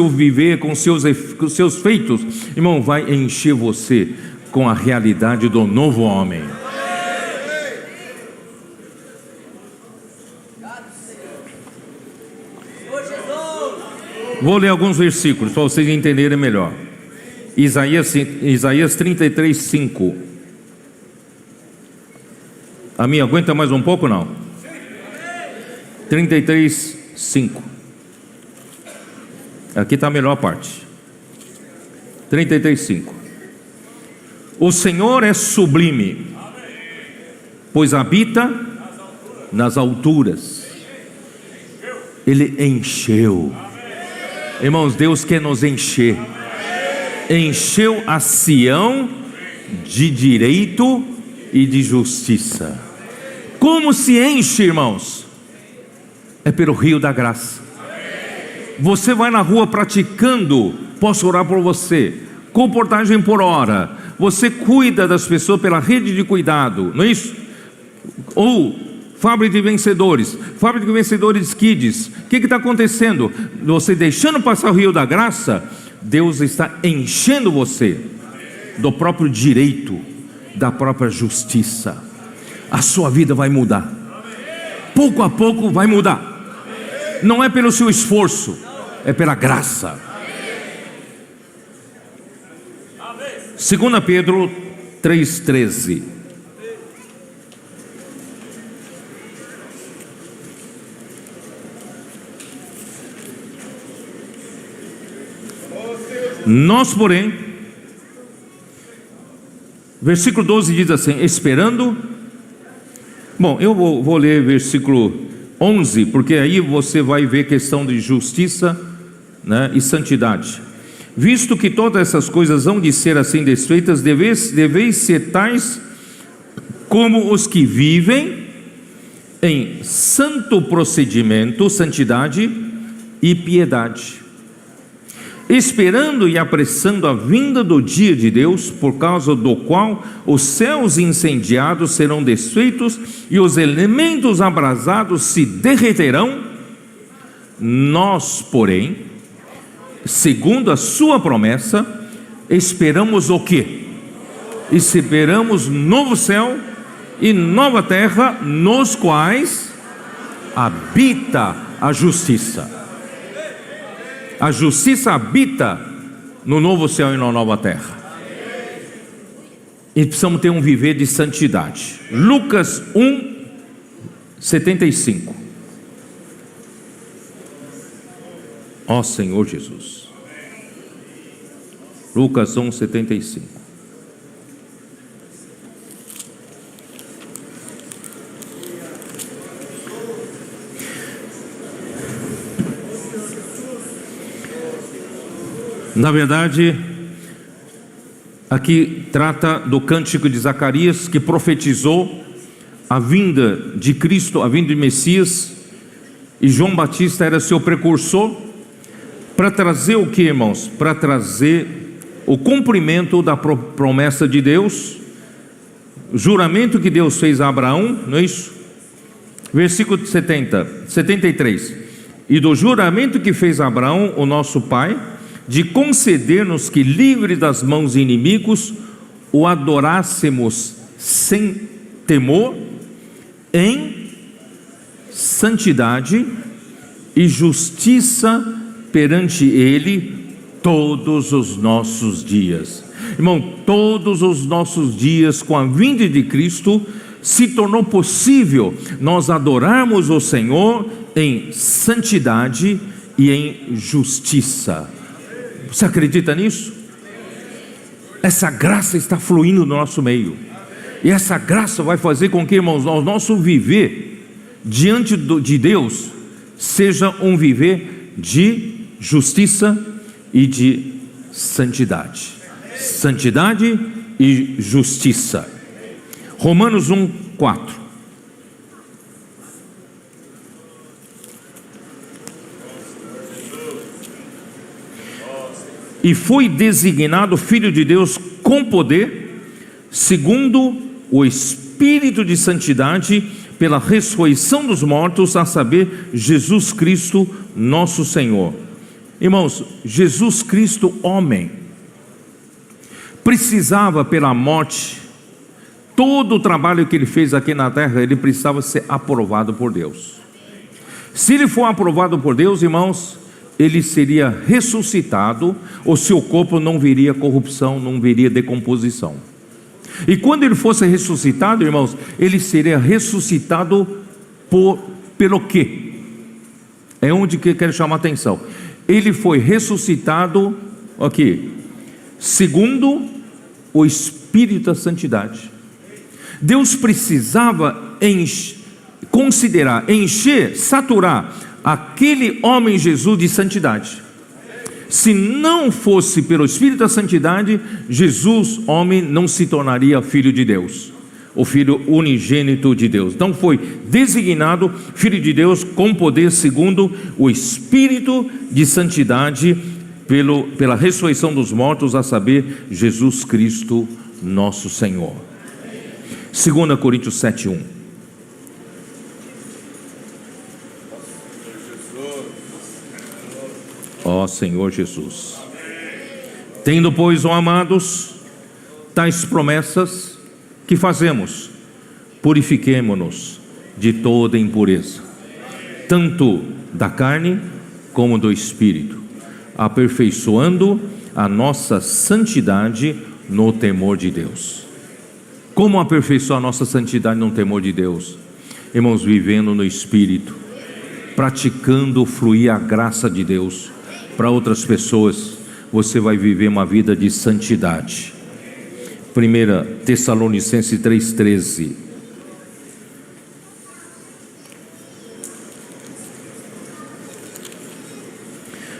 viver, com seus feitos. Irmão, vai encher você com a realidade do novo homem. Vou ler alguns versículos para vocês entenderem melhor. Isaías 33, 5. A minha aguenta mais um pouco, não? 33, 5. Aqui está a melhor parte. 33, 5. O Senhor é sublime, pois habita nas alturas. Ele encheu. Irmãos, Deus quer nos encher. Encheu a Sião de direito e de justiça. Como se enche, irmãos? É pelo rio da graça. Você vai na rua praticando, posso orar por você, comportagem por hora. Você cuida das pessoas pela rede de cuidado, não é isso? Ou Fábrica de Vencedores Kids. O que está acontecendo? Você deixando passar o rio da graça, Deus está enchendo você do próprio direito, da própria justiça. A sua vida vai mudar. Pouco a pouco vai mudar. Não é pelo seu esforço, é pela graça. 2 Pedro 3,13. Nós, porém, versículo 12 diz assim: esperando. Bom, eu vou ler versículo 11, porque aí você vai ver questão de justiça, né, e santidade. Visto que todas essas coisas hão de ser assim desfeitas, deveis ser tais como os que vivem em santo procedimento, santidade e piedade, esperando e apressando a vinda do dia de Deus, por causa do qual os céus incendiados serão desfeitos e os elementos abrasados se derreterão. Nós, porém, segundo a sua promessa, esperamos o quê? Esperamos novo céu e nova terra, nos quais habita a justiça. A justiça habita no novo céu e na nova terra. E precisamos ter um viver de santidade. Lucas 1, 75. Ó Senhor Jesus. Lucas 1, 75. Na verdade, aqui trata do cântico de Zacarias, que profetizou a vinda de Cristo, a vinda de Messias, e João Batista era seu precursor, para trazer o que, irmãos? Para trazer o cumprimento da promessa de Deus, o juramento que Deus fez a Abraão, não é isso? Versículo 73. E do juramento que fez a Abraão, o nosso pai, de conceder-nos que, livre das mãos de inimigos, o adorássemos sem temor, em santidade e justiça perante Ele todos os nossos dias. Irmão, todos os nossos dias, com a vinda de Cristo, se tornou possível nós adorarmos o Senhor em santidade e em justiça. Você acredita nisso? Essa graça está fluindo no nosso meio. E essa graça vai fazer com que, irmãos, o nosso viver diante de Deus seja um viver de justiça e de santidade. Santidade e justiça. Romanos 1, 4. E foi designado Filho de Deus com poder, segundo o Espírito de santidade, pela ressurreição dos mortos, a saber, Jesus Cristo, nosso Senhor. Irmãos, Jesus Cristo, homem, precisava pela morte, todo o trabalho que ele fez aqui na terra, ele precisava ser aprovado por Deus. Se ele for aprovado por Deus, irmãos, ele seria ressuscitado, o seu corpo não veria corrupção, não veria decomposição. E quando ele fosse ressuscitado, irmãos, ele seria ressuscitado pelo quê? É onde que eu quero chamar a atenção. Ele foi ressuscitado, aqui, segundo o Espírito da Santidade. Deus precisava considerar, encher, saturar aquele homem Jesus de santidade. Se não fosse pelo Espírito da Santidade, Jesus, homem, não se tornaria filho de Deus, o filho unigênito de Deus. Então foi designado filho de Deus com poder segundo o Espírito de Santidade, pela ressurreição dos mortos, a saber, Jesus Cristo nosso Senhor. 2 Coríntios 7:1. Ó Senhor Jesus. Tendo, pois, ó amados, tais promessas, que fazemos? Purifiquemo-nos de toda impureza, tanto da carne como do Espírito, aperfeiçoando a nossa santidade no temor de Deus. Como aperfeiçoar a nossa santidade no temor de Deus? Irmãos, vivendo no Espírito, praticando fluir a graça de Deus. Para outras pessoas, você vai viver uma vida de santidade. 1 Tessalonicenses 3,13.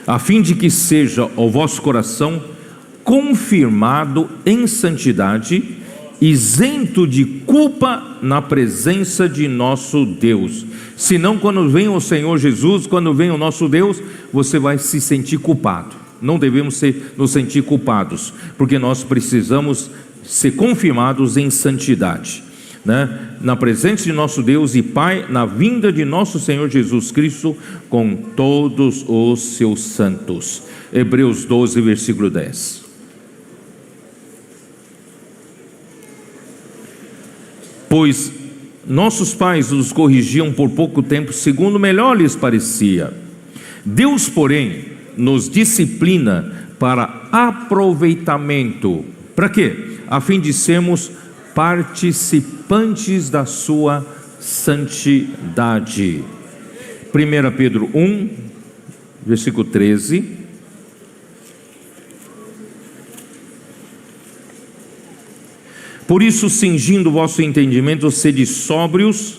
A fim de que seja o vosso coração confirmado em santidade, isento de culpa na presença de nosso Deus. Senão, quando vem o Senhor Jesus, quando vem o nosso Deus, você vai se sentir culpado. Não devemos nos sentir culpados, porque nós precisamos ser confirmados em santidade, né? Na presença de nosso Deus e Pai, na vinda de nosso Senhor Jesus Cristo, com todos os seus santos. Hebreus 12, versículo 10. Pois nossos pais os corrigiam por pouco tempo, segundo melhor lhes parecia. Deus, porém, nos disciplina para aproveitamento. Para quê? A fim de sermos participantes da sua santidade. 1 Pedro 1, versículo 13. Por isso, cingindo o vosso entendimento, sede sóbrios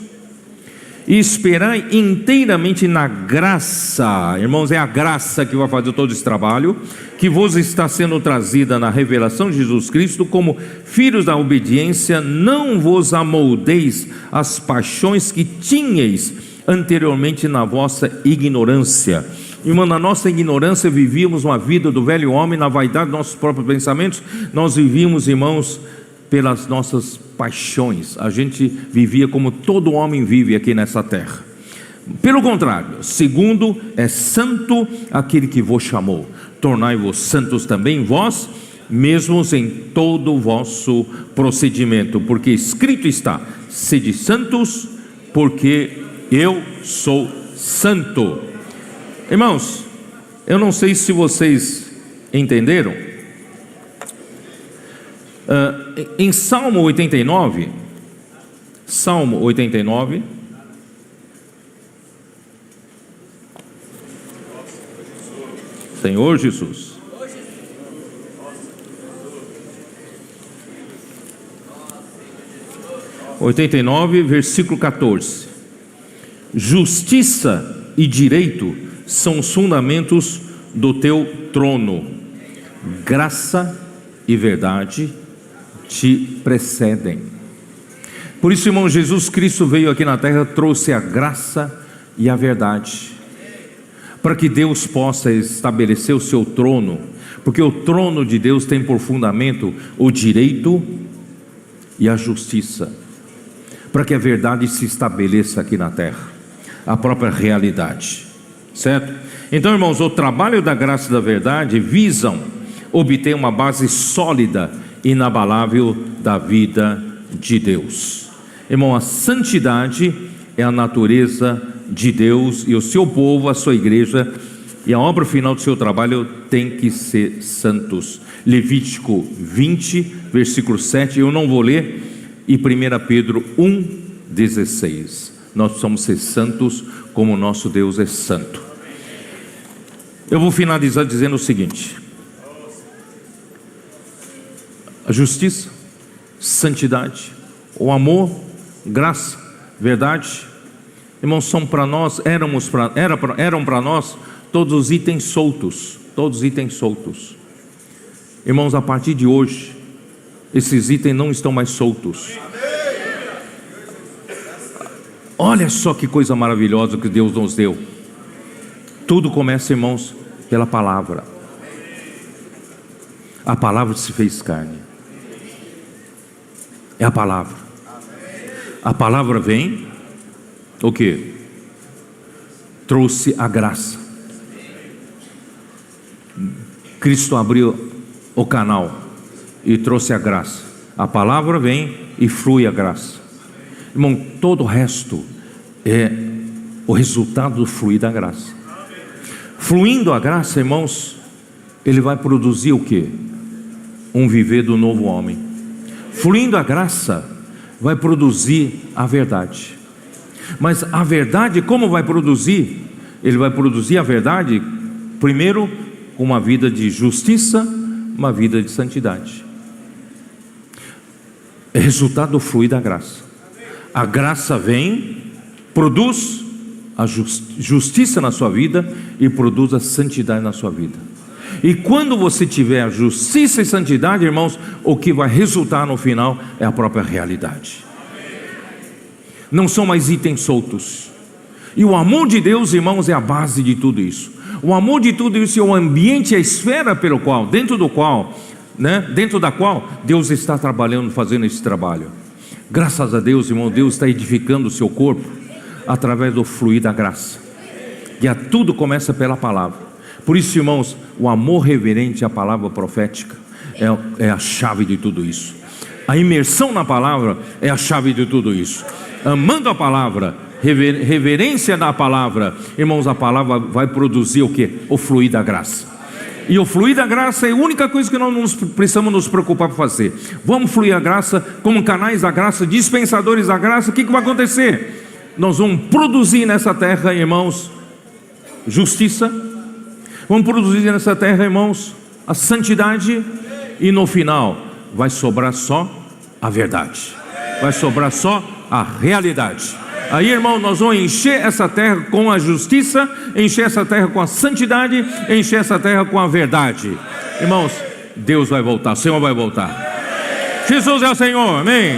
e esperai inteiramente na graça. Irmãos, é a graça que vai fazer todo esse trabalho, que vos está sendo trazida na revelação de Jesus Cristo. Como filhos da obediência, não vos amoldeis às paixões que tinhais anteriormente na vossa ignorância. Irmão, na nossa ignorância vivíamos uma vida do velho homem, na vaidade dos nossos próprios pensamentos. Nós vivíamos, irmãos, pelas nossas paixões. A gente vivia como todo homem vive aqui nessa terra. Pelo contrário, segundo é santo aquele que vos chamou, tornai-vos santos também vós mesmos em todo o vosso procedimento, porque escrito está: sede santos, porque eu sou santo. Irmãos, eu não sei se vocês entenderam. Em Salmo 89, Senhor Jesus, versículo 14: justiça e direito são os fundamentos do teu trono, graça e verdade te precedem. Por isso, irmão, Jesus Cristo veio aqui na terra, trouxe a graça e a verdade, para que Deus possa estabelecer o seu trono, porque o trono de Deus tem por fundamento o direito e a justiça, para que a verdade se estabeleça aqui na terra, a própria realidade, certo? Então, irmãos, o trabalho da graça e da verdade visam obter uma base sólida, inabalável da vida de Deus. Irmão, a santidade é a natureza de Deus, e o seu povo, a sua igreja, e a obra final do seu trabalho tem que ser santos. Levítico 20, versículo 7, eu não vou ler, e 1 Pedro 1,16. Nós precisamos ser santos como o nosso Deus é santo. Eu vou finalizar dizendo o seguinte: a justiça, santidade, o amor, graça, verdade, irmãos, são para nós, eram para nós todos os itens soltos, todos os itens soltos. Irmãos, a partir de hoje, esses itens não estão mais soltos. Olha só que coisa maravilhosa que Deus nos deu. Tudo começa, irmãos, pela palavra. A palavra se fez carne. É a palavra. A palavra vem, o quê? Trouxe a graça. Cristo abriu o canal e trouxe a graça. A palavra vem e flui a graça. Irmão, todo o resto é o resultado do fluir da graça. Fluindo a graça, irmãos, ele vai produzir o quê? Um viver do novo homem. Fluindo a graça, vai produzir a verdade. Mas a verdade, como vai produzir? Ele vai produzir a verdade, primeiro, com uma vida de justiça, uma vida de santidade. É resultado do fluir da graça. A graça vem, produz a justiça na sua vida e produz a santidade na sua vida. E quando você tiver a justiça e santidade, irmãos, o que vai resultar no final é a própria realidade. Não são mais itens soltos. E o amor de Deus, irmãos, é a base de tudo isso. O amor de tudo isso é o ambiente, a esfera pelo qual, dentro da qual Deus está trabalhando, fazendo esse trabalho. Graças a Deus, irmão, Deus está edificando o seu corpo através do fluir da graça. E tudo começa pela palavra. Por isso, irmãos, o amor reverente à palavra profética é a chave de tudo isso. A imersão na palavra é a chave de tudo isso. Amando a palavra, reverência da palavra, irmãos, a palavra vai produzir o que? O fluir da graça. E o fluir da graça é a única coisa que nós precisamos nos preocupar para fazer. Vamos fluir a graça como canais da graça, dispensadores da graça. O que vai acontecer? Nós vamos produzir nessa terra, irmãos, justiça. Vamos produzir nessa terra, irmãos, a santidade. E no final vai sobrar só a verdade. Vai sobrar só a realidade. Aí, irmão, nós vamos encher essa terra com a justiça, encher essa terra com a santidade, encher essa terra com a verdade. Irmãos, Deus vai voltar, o Senhor vai voltar. Jesus é o Senhor, amém.